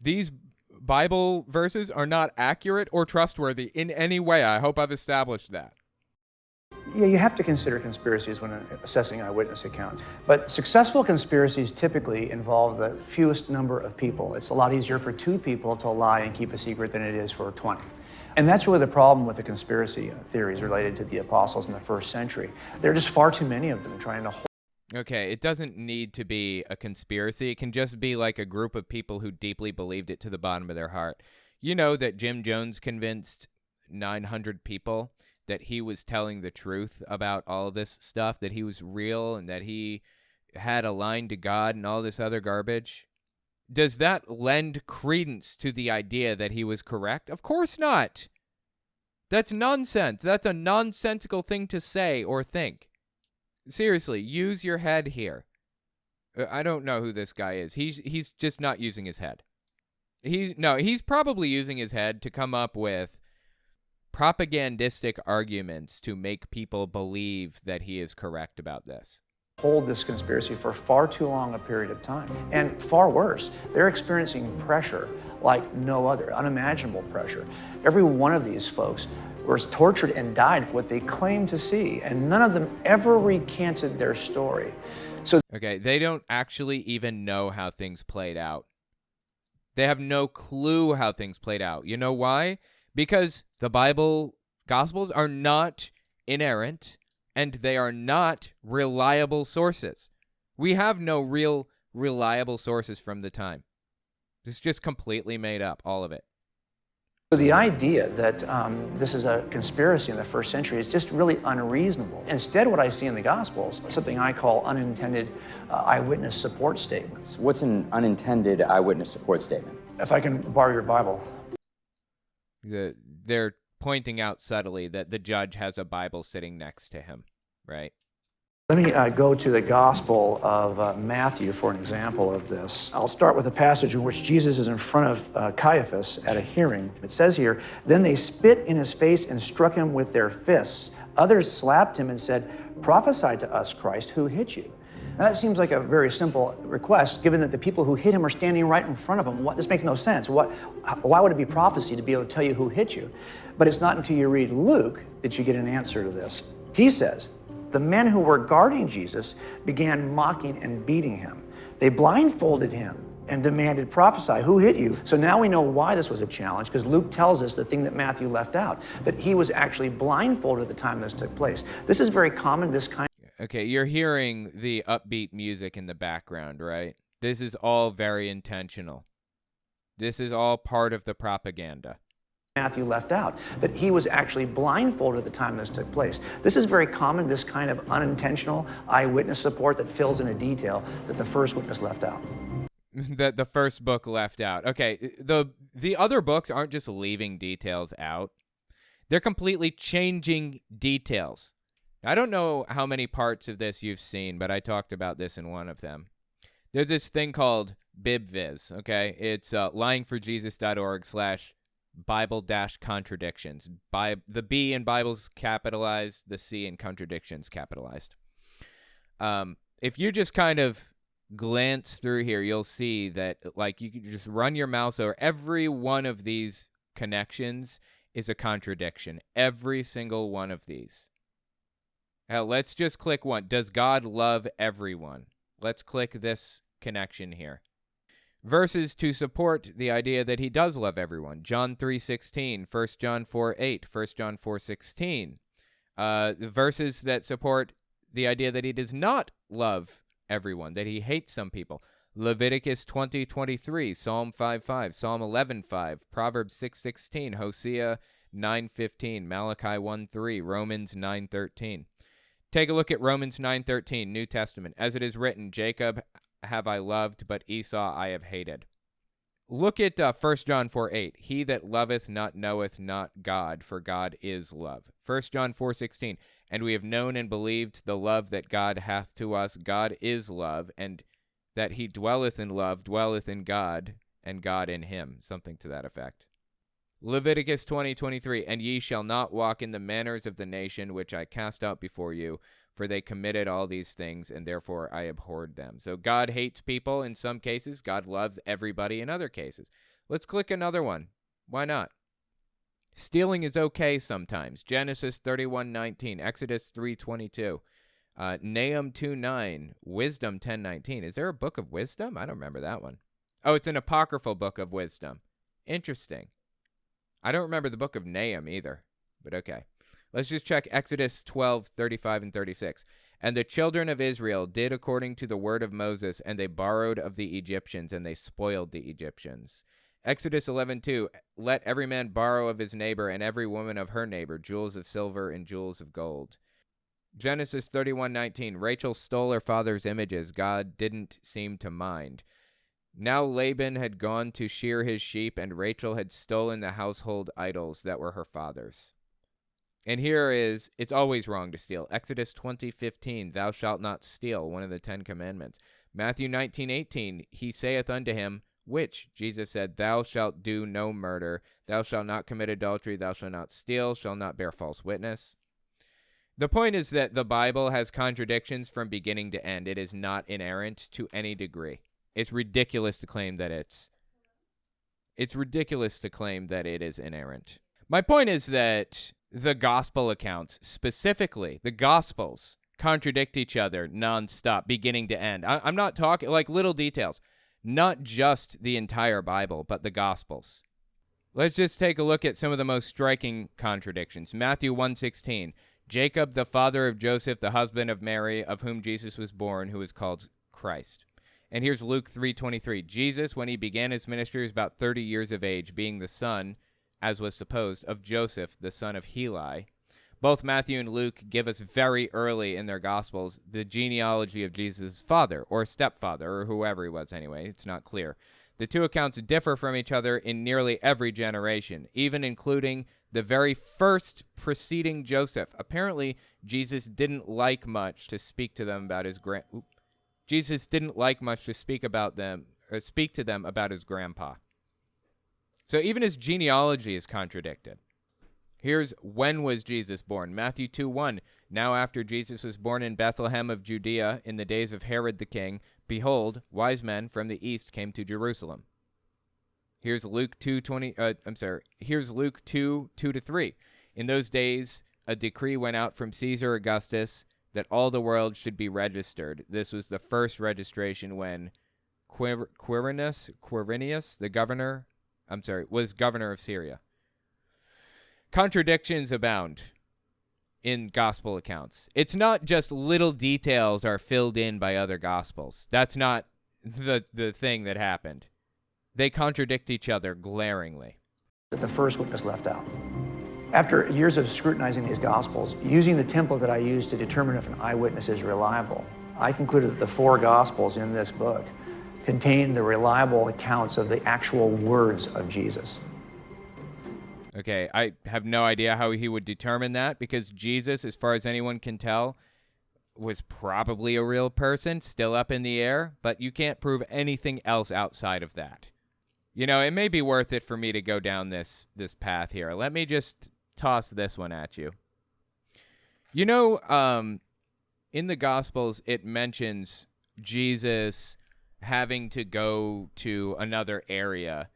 These Bible verses are not accurate or trustworthy in any way. I hope I've established that. Yeah, you have to consider conspiracies when assessing eyewitness accounts. But successful conspiracies typically involve the fewest number of people. It's a lot easier for 2 people to lie and keep a secret than it is for 20. And that's really the problem with the conspiracy theories related to the apostles in the first century. There are just far too many of them trying to hold. Okay, it doesn't need to be a conspiracy. It can just be like a group of people who deeply believed it to the bottom of their heart. You know that Jim Jones convinced 900 people that he was telling the truth about all of this stuff, that he was real and that he had a line to God and all this other garbage. Does that lend credence to the idea that he was correct? Of course not. That's nonsense. That's a nonsensical thing to say or think. Seriously, use your head here. I don't know who this guy is. He's just not using his head. He's probably using his head to come up with propagandistic arguments to make people believe that he is correct about this. Hold this conspiracy for far too long a period of time. And far worse, they're experiencing pressure like no other, unimaginable pressure. Every one of these folks was tortured and died for what they claimed to see, and none of them ever recanted their story. Okay, they don't actually even know how things played out. They have no clue how things played out. You know why? Because the Bible Gospels are not inerrant, and they are not reliable sources. We have no real reliable sources from the time. It's just completely made up, all of it. So the idea that this is a conspiracy in the first century is just really unreasonable. Instead, what I see in the Gospels is something I call unintended eyewitness support statements. What's an unintended eyewitness support statement? If I can borrow your Bible. They're pointing out subtly that the judge has a Bible sitting next to him, right? Let me go to the Gospel of Matthew for an example of this. I'll start with a passage in which Jesus is in front of Caiaphas at a hearing. It says here, "Then they spit in his face and struck him with their fists. Others slapped him and said, 'Prophesy to us, Christ, who hit you?' Now, that seems like a very simple request, given that the people who hit him are standing right in front of him. This makes no sense. Why would it be prophecy to be able to tell you who hit you? But it's not until you read Luke that you get an answer to this. He says, the men who were guarding Jesus began mocking and beating him. They blindfolded him and demanded, prophesy, who hit you? So now we know why this was a challenge, because Luke tells us the thing that Matthew left out, that he was actually blindfolded at the time this took place. This is very common, this kind. Okay, you're hearing the upbeat music in the background, right? This is all very intentional. This is all part of the propaganda. Matthew left out, that he was actually blindfolded at the time this took place. This is very common, this kind of unintentional eyewitness support that fills in a detail that the first witness left out. That the first book left out. Okay, the other books aren't just leaving details out. They're completely changing details. I don't know how many parts of this you've seen, but I talked about this in one of them. There's this thing called BibViz, okay? It's lyingforjesus.org/Bible-contradictions. The B in Bible's capitalized, the C in contradictions capitalized. If you just kind of glance through here, you'll see that, like, you can just run your mouse over every one of these connections is a contradiction. Every single one of these. Hell, let's just click one. Does God love everyone? Let's click this connection here. Verses to support the idea that he does love everyone. John 3:16, 1 John 4:8, 1 John 4:16. Verses that support the idea that he does not love everyone, that he hates some people. Leviticus 20:23, Psalm 5:5, Psalm 11:5, Proverbs 6:16, Hosea 9:15, Malachi 1:3, Romans 9:13. Take a look at Romans 9:13, New Testament. As it is written, Jacob have I loved, but Esau I have hated. Look at 1 John 4:8. He that loveth not knoweth not God, for God is love. 1 John 4:16. And we have known and believed the love that God hath to us. God is love, and that he dwelleth in love, dwelleth in God, and God in him. Something to that effect. Leviticus 20:23. And ye shall not walk in the manners of the nation which I cast out before you, for they committed all these things, and therefore I abhorred them. So God hates people in some cases. God loves everybody in other cases. Let's click another one. Why not? Stealing is okay sometimes. Genesis 31:19, Exodus 3:22, Nahum 2:9, Wisdom 10:19. Is there a book of wisdom? I don't remember that one. Oh, it's an apocryphal book of wisdom. Interesting. I don't remember the book of Nahum either, but okay. Let's just check Exodus 12:35 and 36. And the children of Israel did according to the word of Moses, and they borrowed of the Egyptians, and they spoiled the Egyptians. Exodus 11:2, let every man borrow of his neighbor and every woman of her neighbor jewels of silver and jewels of gold. Genesis 31:19, Rachel stole her father's images. God didn't seem to mind. Now Laban had gone to shear his sheep, and Rachel had stolen the household idols that were her father's. And here is, it's always wrong to steal. Exodus 20:15, thou shalt not steal, one of the 10 commandments. Matthew 19:18, he saith unto him, which? Jesus said, thou shalt do no murder, thou shalt not commit adultery, thou shalt not steal, shalt not bear false witness. The point is that the Bible has contradictions from beginning to end. It is not inerrant to any degree. It's ridiculous to claim that it's ridiculous to claim that it is inerrant. My point is that the gospel accounts, specifically the gospels, contradict each other nonstop, beginning to end. I'm not talking like little details. Not just the entire Bible, but the Gospels. Let's just take a look at some of the most striking contradictions. Matthew 1:16, Jacob, the father of Joseph, the husband of Mary, of whom Jesus was born, who is called Christ. And here's Luke 3:23, Jesus, when he began his ministry, was about 30 years of age, being the son, as was supposed, of Joseph, the son of Heli. Both Matthew and Luke give us very early in their Gospels the genealogy of Jesus' father, or stepfather, or whoever he was anyway. It's not clear. The two accounts differ from each other in nearly every generation, even including the very first preceding Joseph. Apparently, Jesus didn't like much to speak to them about his Jesus didn't like much to speak to them about his grandpa. So even his genealogy is contradicted. Here's when was Jesus born. Matthew 2:1. Now after Jesus was born in Bethlehem of Judea in the days of Herod the king, behold, wise men from the east came to Jerusalem. Here's Luke 2:20. Here's Luke 2:2-3. In those days, a decree went out from Caesar Augustus that all the world should be registered. This was the first registration when Quirinius, the governor, was governor of Syria. Contradictions abound in gospel accounts. It's not just little details are filled in by other gospels. That's not the thing that happened. They contradict each other glaringly. The first witness left out. After years of scrutinizing these gospels, using the template that I use to determine if an eyewitness is reliable, I concluded that the 4 gospels in this book contain the reliable accounts of the actual words of Jesus. Okay, I have no idea how he would determine that, because Jesus, as far as anyone can tell, was probably a real person, still up in the air, but you can't prove anything else outside of that. You know, it may be worth it for me to go down this path here. Let me just toss this one at you. You know, in the Gospels, it mentions Jesus having to go to another area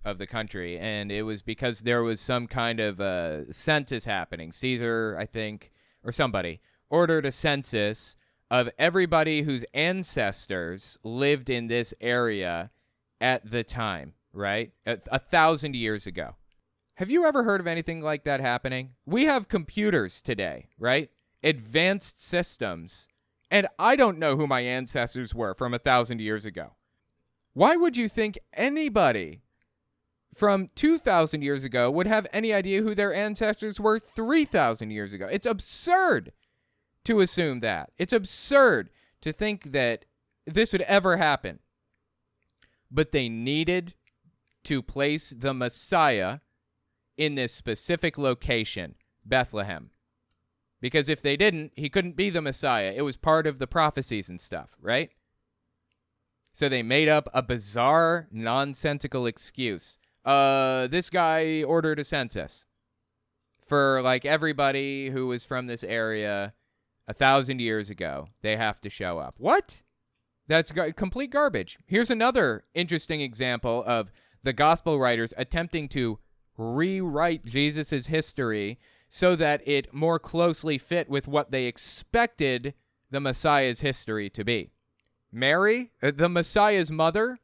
of the country, and it was because there was some kind of census happening. Caesar, I think, or somebody, ordered a census of everybody whose ancestors lived in this area at the time, right? 1,000 years ago. Have you ever heard of anything like that happening? We have computers today, right? Advanced systems. And I don't know who my ancestors were from 1,000 years ago. Why would you think anybody from 2,000 years ago would have any idea who their ancestors were 3,000 years ago? It's absurd to assume that. It's absurd to think that this would ever happen. But they needed to place the Messiah in this specific location, Bethlehem. Because if they didn't, he couldn't be the Messiah. It was part of the prophecies and stuff, right? So they made up a bizarre, nonsensical excuse. This guy ordered a census for like everybody who was from this area 1,000 years ago. They have to show up. What? That's complete garbage. Here's another interesting example of the gospel writers attempting to rewrite Jesus' history so that it more closely fit with what they expected the Messiah's history to be. Mary, the Messiah's mother,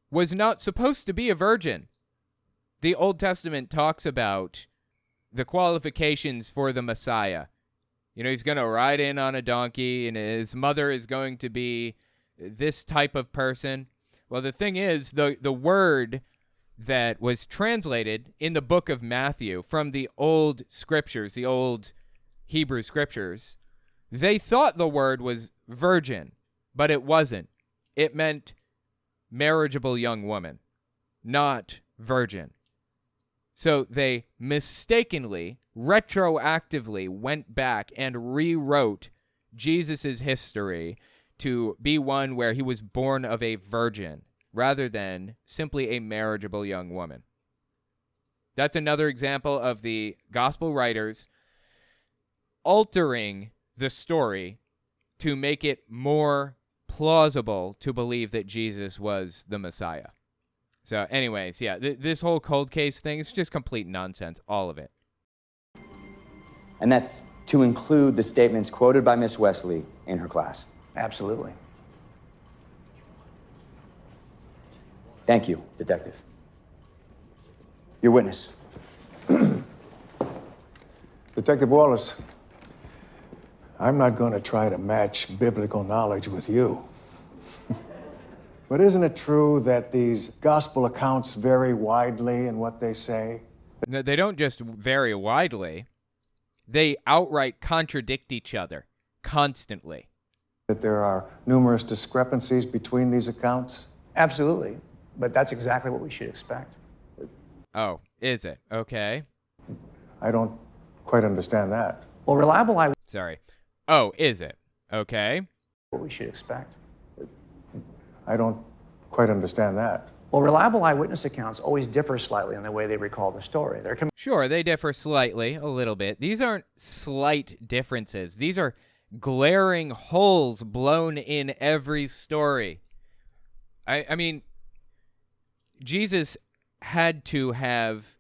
was not supposed to be a virgin. The Old Testament talks about the qualifications for the Messiah. You know, he's going to ride in on a donkey, and his mother is going to be this type of person. Well, the thing is, the word that was translated in the book of Matthew from the old scriptures, the old Hebrew scriptures, they thought the word was virgin, but it wasn't. It meant marriageable young woman, not virgin. So they mistakenly, retroactively went back and rewrote Jesus' history to be one where he was born of a virgin, rather than simply a marriageable young woman. That's another example of the gospel writers altering the story to make it more plausible to believe that Jesus was the Messiah. So anyways, yeah, this whole cold case thing is just complete nonsense, all of it. And that's to include the statements quoted by Miss Wesley in her class. Absolutely. Thank you, Detective. Your witness. Detective Wallace, I'm not going to try to match biblical knowledge with you. But isn't it true that these gospel accounts vary widely in what they say? No, they don't just vary widely. They outright contradict each other constantly. That there are numerous discrepancies between these accounts? Absolutely. But that's exactly what we should expect. Oh, is it? Okay. I don't quite understand that. Well, reliable Sorry. Oh, is it? Okay. What we should expect. I don't quite understand that. Well, reliable eyewitness accounts always differ slightly in the way they recall the story. Sure, they differ slightly, a little bit. These aren't slight differences. These are glaring holes blown in every story. I mean, Jesus had to have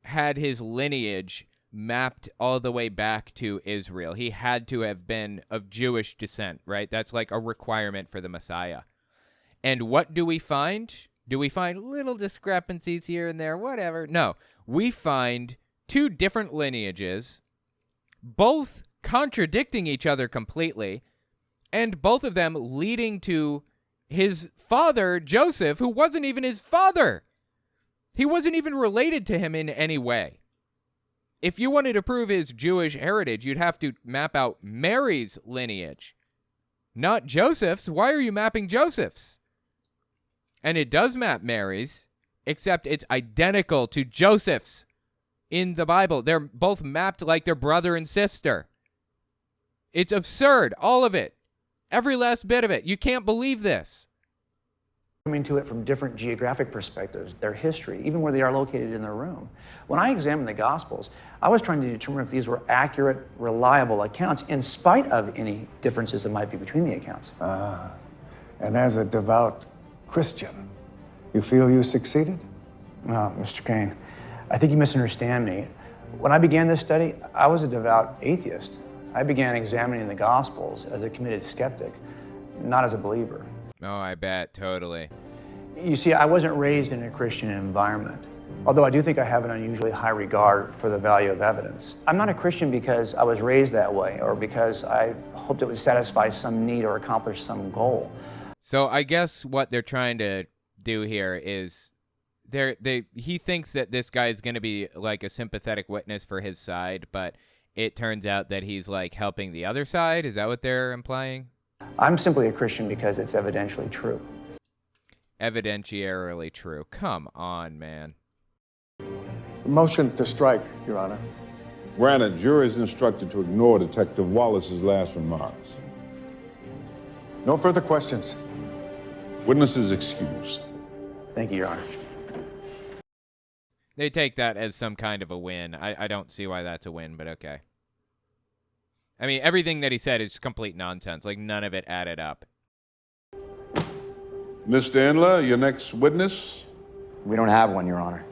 had his lineage mapped all the way back to Israel. He had to have been of Jewish descent, right? That's like a requirement for the Messiah. And what do we find? Do we find little discrepancies here and there? Whatever. No, we find two different lineages, both contradicting each other completely, and both of them leading to his father, Joseph, who wasn't even his father. He wasn't even related to him in any way. If you wanted to prove his Jewish heritage, you'd have to map out Mary's lineage, not Joseph's. Why are you mapping Joseph's? And it does map Mary's, except it's identical to Joseph's in the Bible. They're both mapped like they're brother and sister. It's absurd, all of it. Every last bit of it. You can't believe this. Coming to it from different geographic perspectives, their history, even where they are located in their room. When I examined the Gospels, I was trying to determine if these were accurate, reliable accounts in spite of any differences that might be between the accounts. And as a devout Christian, you feel you succeeded? No, Mr. Kane, I think you misunderstand me. When I began this study, I was a devout atheist. I began examining the Gospels as a committed skeptic, not as a believer. Oh, I bet, totally. You see, I wasn't raised in a Christian environment, although I do think I have an unusually high regard for the value of evidence. I'm not a Christian because I was raised that way or because I hoped it would satisfy some need or accomplish some goal. So I guess what they're trying to do here is he thinks that this guy is going to be like a sympathetic witness for his side, but it turns out that he's like helping the other side. Is that what they're implying? I'm simply a Christian because it's evidentially true. Evidentiarily true. Come on, man. Motion to strike, Your Honor. Granted, jury is instructed to ignore Detective Wallace's last remarks. No further questions. Witness is excused. Thank you, Your Honor. They take that as some kind of a win. I don't see why that's a win, but okay. I mean, everything that he said is complete nonsense. Like, none of it added up. Mr. Endler, your next witness? We don't have one, Your Honor.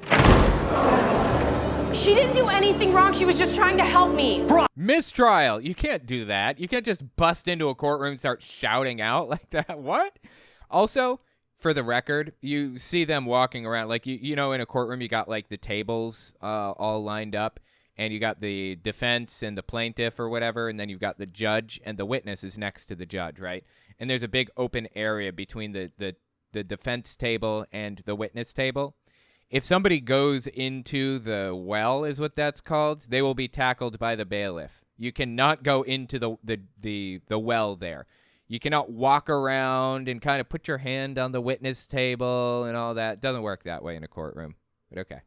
She didn't do anything wrong. She was just trying to help me. Mistrial. You can't do that. You can't just bust into a courtroom and start shouting out like that. What? Also, for the record, you see them walking around. Like, you know, in a courtroom, you got, like, the tables all lined up. And you got the defense and the plaintiff or whatever, and then you've got the judge, and the witness is next to the judge, right? And there's a big open area between the defense table and the witness table. If somebody goes into the well, is what that's called, they will be tackled by the bailiff. You cannot go into the well there. You cannot walk around and kind of put your hand on the witness table and all that. It doesn't work that way in a courtroom, but okay.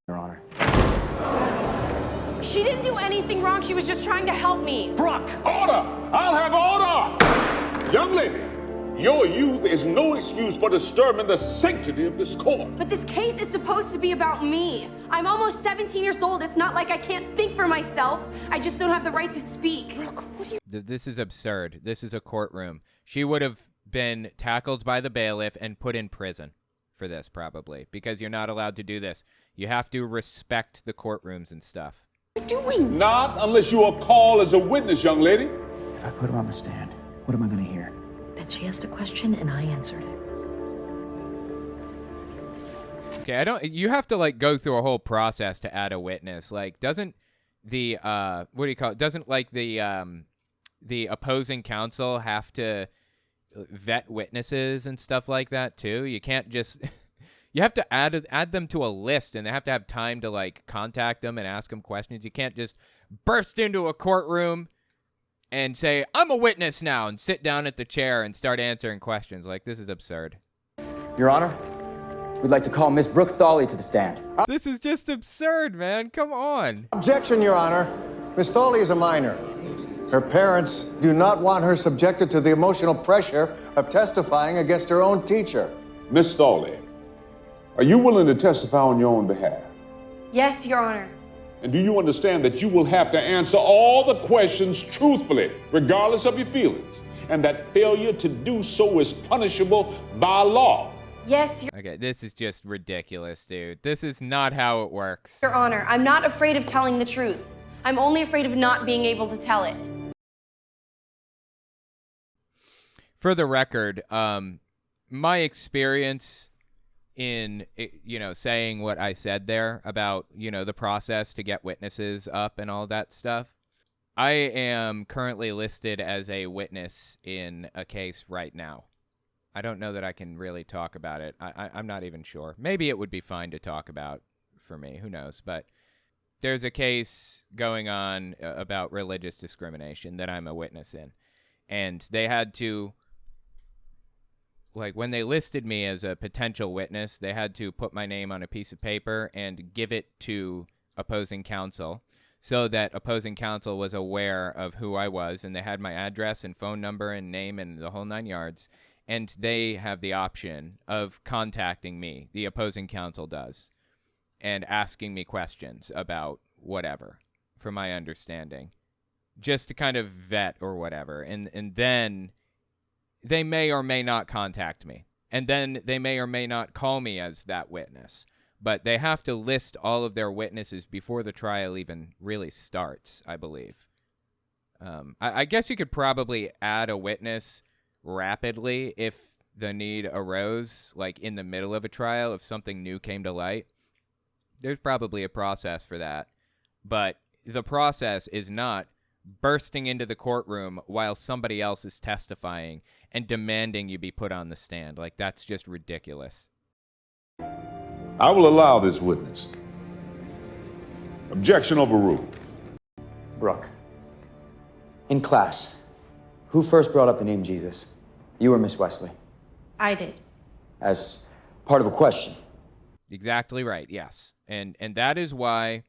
Your Honor. She didn't do anything wrong. She was just trying to help me. Brock! Order! I'll have order! Young lady, your youth is no excuse for disturbing the sanctity of this court. But this case is supposed to be about me. I'm almost 17 years old. It's not like I can't think for myself. I just don't have the right to speak. Brooke, what do you... This is absurd. This is a courtroom. She would have been tackled by the bailiff and put in prison for this, probably, because you're not allowed to do this. You have to respect the courtrooms and stuff. What are you doing? Not unless you are called as a witness, young lady. If I put her on the stand, what am I going to hear? That she asked a question and I answered it. Okay, you have to like go through a whole process to add a witness. Like, doesn't the what do you call it? Doesn't like the opposing counsel have to vet witnesses and stuff like that too? You can't just you have to add them to a list, and they have to have time to like contact them and ask them questions. You can't just burst into a courtroom and say, "I'm a witness now," and sit down at the chair and start answering questions. Like, this is absurd. Your Honor, we'd like to call Miss Brooke Thawley to the stand. This is just absurd, man. Come on. Objection, Your Honor. Miss Thawley is a minor. Her parents do not want her subjected to the emotional pressure of testifying against her own teacher. Miss Thawley, Are you willing to testify on your own behalf? Yes, Your Honor. And do you understand that you will have to answer all the questions truthfully, regardless of your feelings, and that failure to do so is punishable by law? Yes, Okay, this is just ridiculous, dude. This is not how it works. Your Honor. I'm not afraid of telling the truth. I'm only afraid of not being able to tell it. For the record, my experience in, saying what I said there about, the process to get witnesses up and all that stuff, I am currently listed as a witness in a case right now. I don't know that I can really talk about it. I'm not even sure. Maybe it would be fine to talk about for me. Who knows? But there's a case going on about religious discrimination that I'm a witness in. And they had to, when they listed me as a potential witness, they had to put my name on a piece of paper and give it to opposing counsel so that opposing counsel was aware of who I was. And they had my address and phone number and name and the whole 9 yards. And they have the option of contacting me, the opposing counsel does, and asking me questions about whatever, from my understanding, just to kind of vet or whatever. And then they may or may not contact me. And then they may or may not call me as that witness. But they have to list all of their witnesses before the trial even really starts, I believe. I guess you could probably add a witness rapidly if the need arose, like in the middle of a trial, if something new came to light. There's probably a process for that. But the process is not bursting into the courtroom while somebody else is testifying and demanding you be put on the stand. Like, that's just ridiculous. I will allow this witness. Objection overruled. Brooke, in class, who first brought up the name Jesus? You or Miss Wesley? I did. As part of a question. Exactly right, yes. And that is why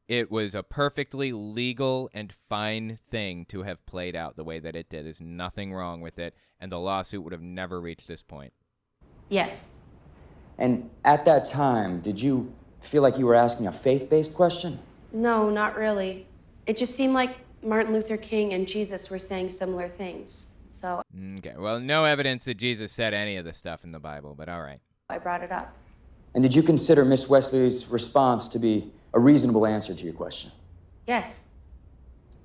it was a perfectly legal and fine thing to have played out the way that it did. There's nothing wrong with it, and the lawsuit would have never reached this point. Yes. And at that time, did you feel like you were asking a faith-based question? No, not really. It just seemed like Martin Luther King and Jesus were saying similar things. So Okay, well, no evidence that Jesus said any of the stuff in the Bible, but all right. I brought it up. And did you consider Miss Wesley's response to be a reasonable answer to your question? Yes.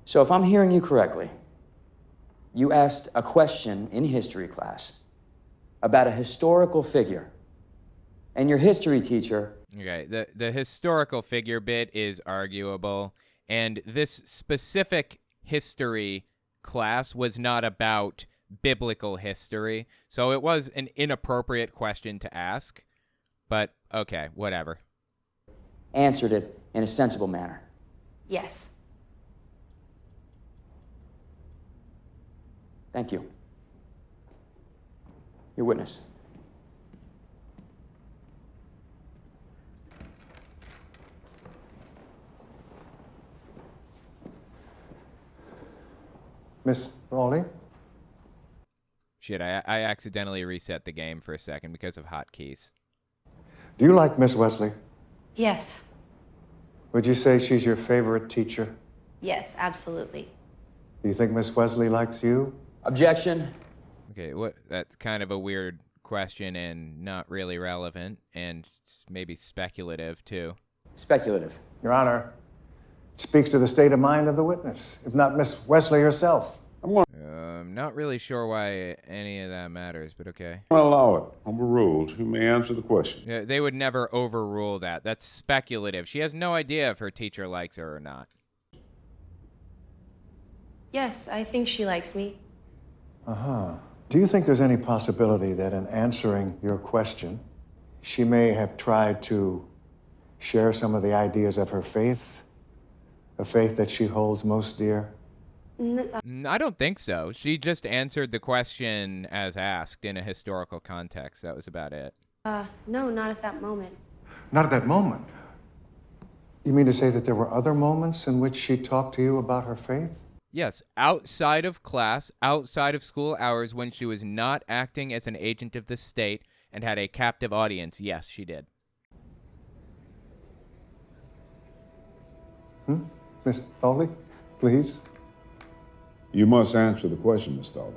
So if I'm hearing you correctly, you asked a question in history class about a historical figure, and your history teacher... Okay, the historical figure bit is arguable, and this specific history class was not about biblical history, so it was an inappropriate question to ask, but okay, whatever. Answered it in a sensible manner. Yes. Thank you. Your witness. Miss Raleigh? Shit, I accidentally reset the game for a second because of hotkeys. Do you like Miss Wesley? Yes. Would you say she's your favorite teacher? Yes, absolutely. Do you think Miss Wesley likes you? Objection. Okay, that's kind of a weird question and not really relevant, and maybe speculative, too. Speculative. Your Honor, it speaks to the state of mind of the witness, if not Miss Wesley herself. I'm not really sure why any of that matters, but okay. I'll allow it. Overruled. You may answer the question. Yeah, they would never overrule that. That's speculative. She has no idea if her teacher likes her or not. Yes, I think she likes me. Uh-huh. Do you think there's any possibility that in answering your question, she may have tried to share some of the ideas of her faith, a faith that she holds most dear? I don't think so. She just answered the question as asked in a historical context. That was about it. No, not at that moment. Not at that moment. You mean to say that there were other moments in which she talked to you about her faith? Yes, outside of class, outside of school hours, when she was not acting as an agent of the state and had a captive audience, yes, she did. Miss Thawley, please. You must answer the question, Miss Thawley.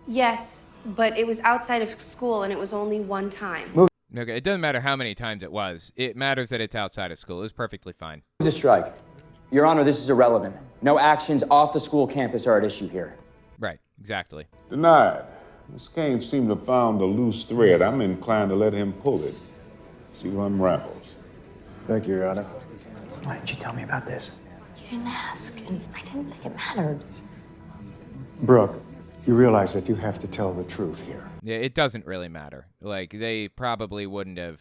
Yes, but it was outside of school and it was only one time. Okay, it doesn't matter how many times it was. It matters that it's outside of school. It was perfectly fine. To strike. Your Honor, this is irrelevant. No actions off the school campus are at issue here. Right, exactly. Denied. Ms. Kane seemed to have found a loose thread. I'm inclined to let him pull it. See what unravels. Thank you, Your Honor. Why didn't you tell me about this? You didn't ask, and I didn't think it mattered. Brooke, you realize that you have to tell the truth here. Yeah, it doesn't really matter. Like, they probably wouldn't have,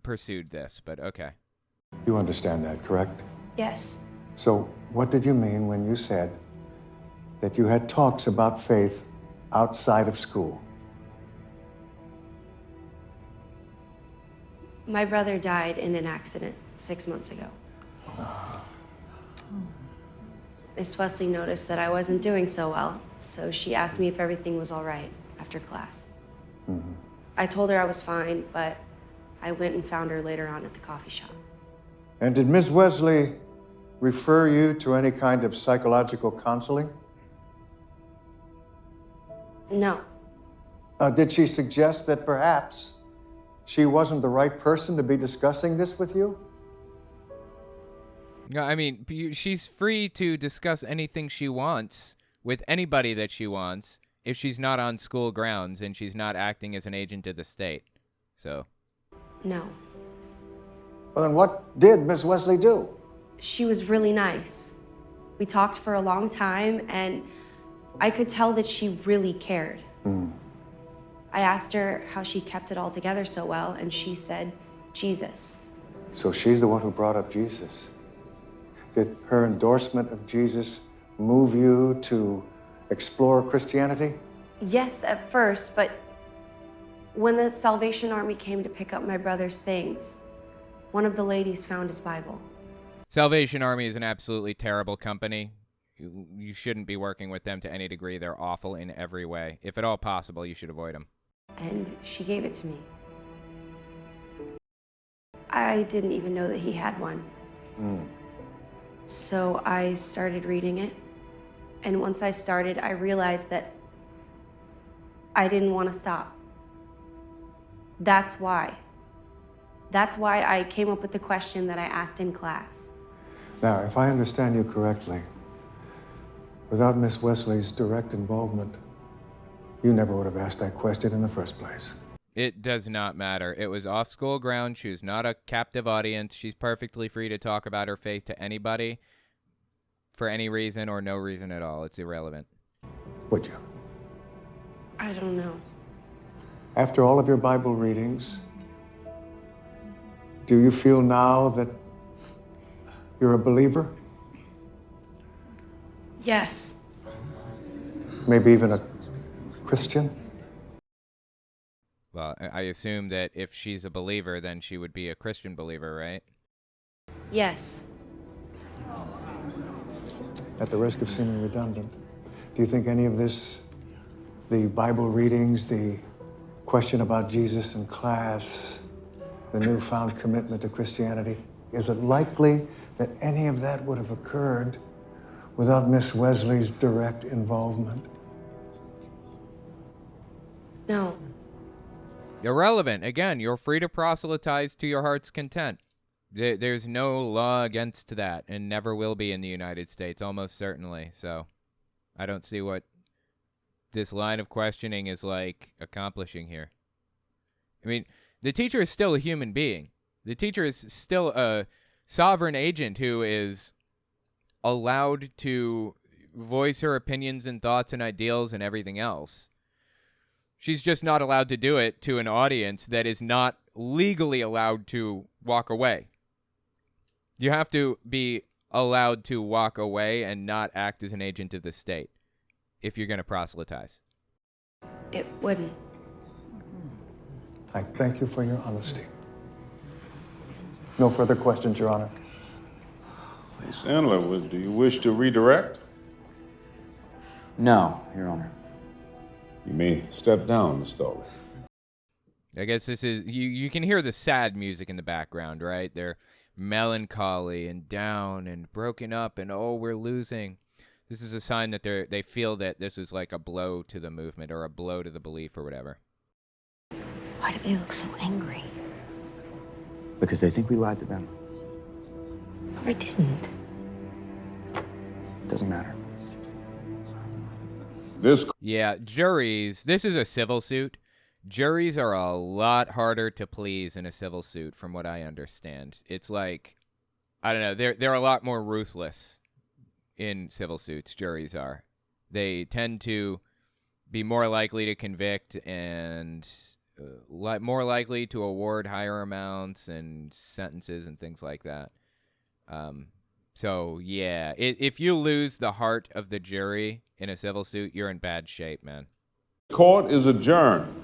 pursued this, but okay. You understand that, correct? Yes. So, what did you mean when you said that you had talks about faith outside of school? My brother died in an accident 6 months ago. Miss Wesley noticed that I wasn't doing so well, so she asked me if everything was all right after class. Mm-hmm. I told her I was fine, but I went and found her later on at the coffee shop. And did Ms. Wesley refer you to any kind of psychological counseling? No. Did she suggest that perhaps she wasn't the right person to be discussing this with you? No, I mean, she's free to discuss anything she wants with anybody that she wants if she's not on school grounds and she's not acting as an agent of the state. So. No. Well, then what did Ms. Wesley do? She was really nice. We talked for a long time, and I could tell that she really cared. I asked her how she kept it all together so well, and she said, Jesus. So she's the one who brought up Jesus. Did her endorsement of Jesus move you to explore Christianity? Yes, at first, but when the Salvation Army came to pick up my brother's things, one of the ladies found his Bible. Salvation Army is an absolutely terrible company. You shouldn't be working with them to any degree. They're awful in every way. If at all possible, you should avoid them. And she gave it to me. I didn't even know that he had one. So I started reading it. And once I started, I realized that I didn't want to stop. That's why. That's why I came up with the question that I asked in class. Now, if I understand you correctly, without Miss Wesley's direct involvement, you never would have asked that question in the first place. It does not matter. It was off school ground. She was not a captive audience. She's perfectly free to talk about her faith to anybody for any reason or no reason at all. It's irrelevant. Would you? I don't know. After all of your Bible readings, do you feel now that you're a believer? Yes. Maybe even a Christian? Well, I assume that if she's a believer, then she would be a Christian believer, right? Yes. At the risk of seeming redundant, do you think any of this, the Bible readings, the question about Jesus in class, the newfound commitment to Christianity, is it likely that any of that would have occurred without Miss Wesley's direct involvement? No. Irrelevant. Again, you're free to proselytize to your heart's content. There's no law against that, and never will be in the United States, almost certainly. So I don't see what this line of questioning is like accomplishing here. I mean, the teacher is still a human being. The teacher is still a sovereign agent who is allowed to voice her opinions and thoughts and ideals and everything else. She's just not allowed to do it to an audience that is not legally allowed to walk away. You have to be allowed to walk away and not act as an agent of the state if you're going to proselytize. It wouldn't. I thank you for your honesty. No further questions, Your Honor. Miss Endler, do you wish to redirect? No, Your Honor. You may step down, Miss Thawley. I guess this is, you can hear the sad music in the background, right? They're melancholy and down and broken up and, oh, we're losing. This is a sign that they feel that this is like a blow to the movement or a blow to the belief or whatever. Why do they look so angry? Because they think we lied to them. But we didn't. Doesn't matter. Yeah, juries, this is a civil suit. Juries are a lot harder to please in a civil suit, from what I understand. It's like, I don't know, they're a lot more ruthless in civil suits, juries are. They tend to be more likely to convict and more likely to award higher amounts and sentences and things like that. So, yeah, if you lose the heart of the jury in a civil suit, you're in bad shape, man. Court is adjourned.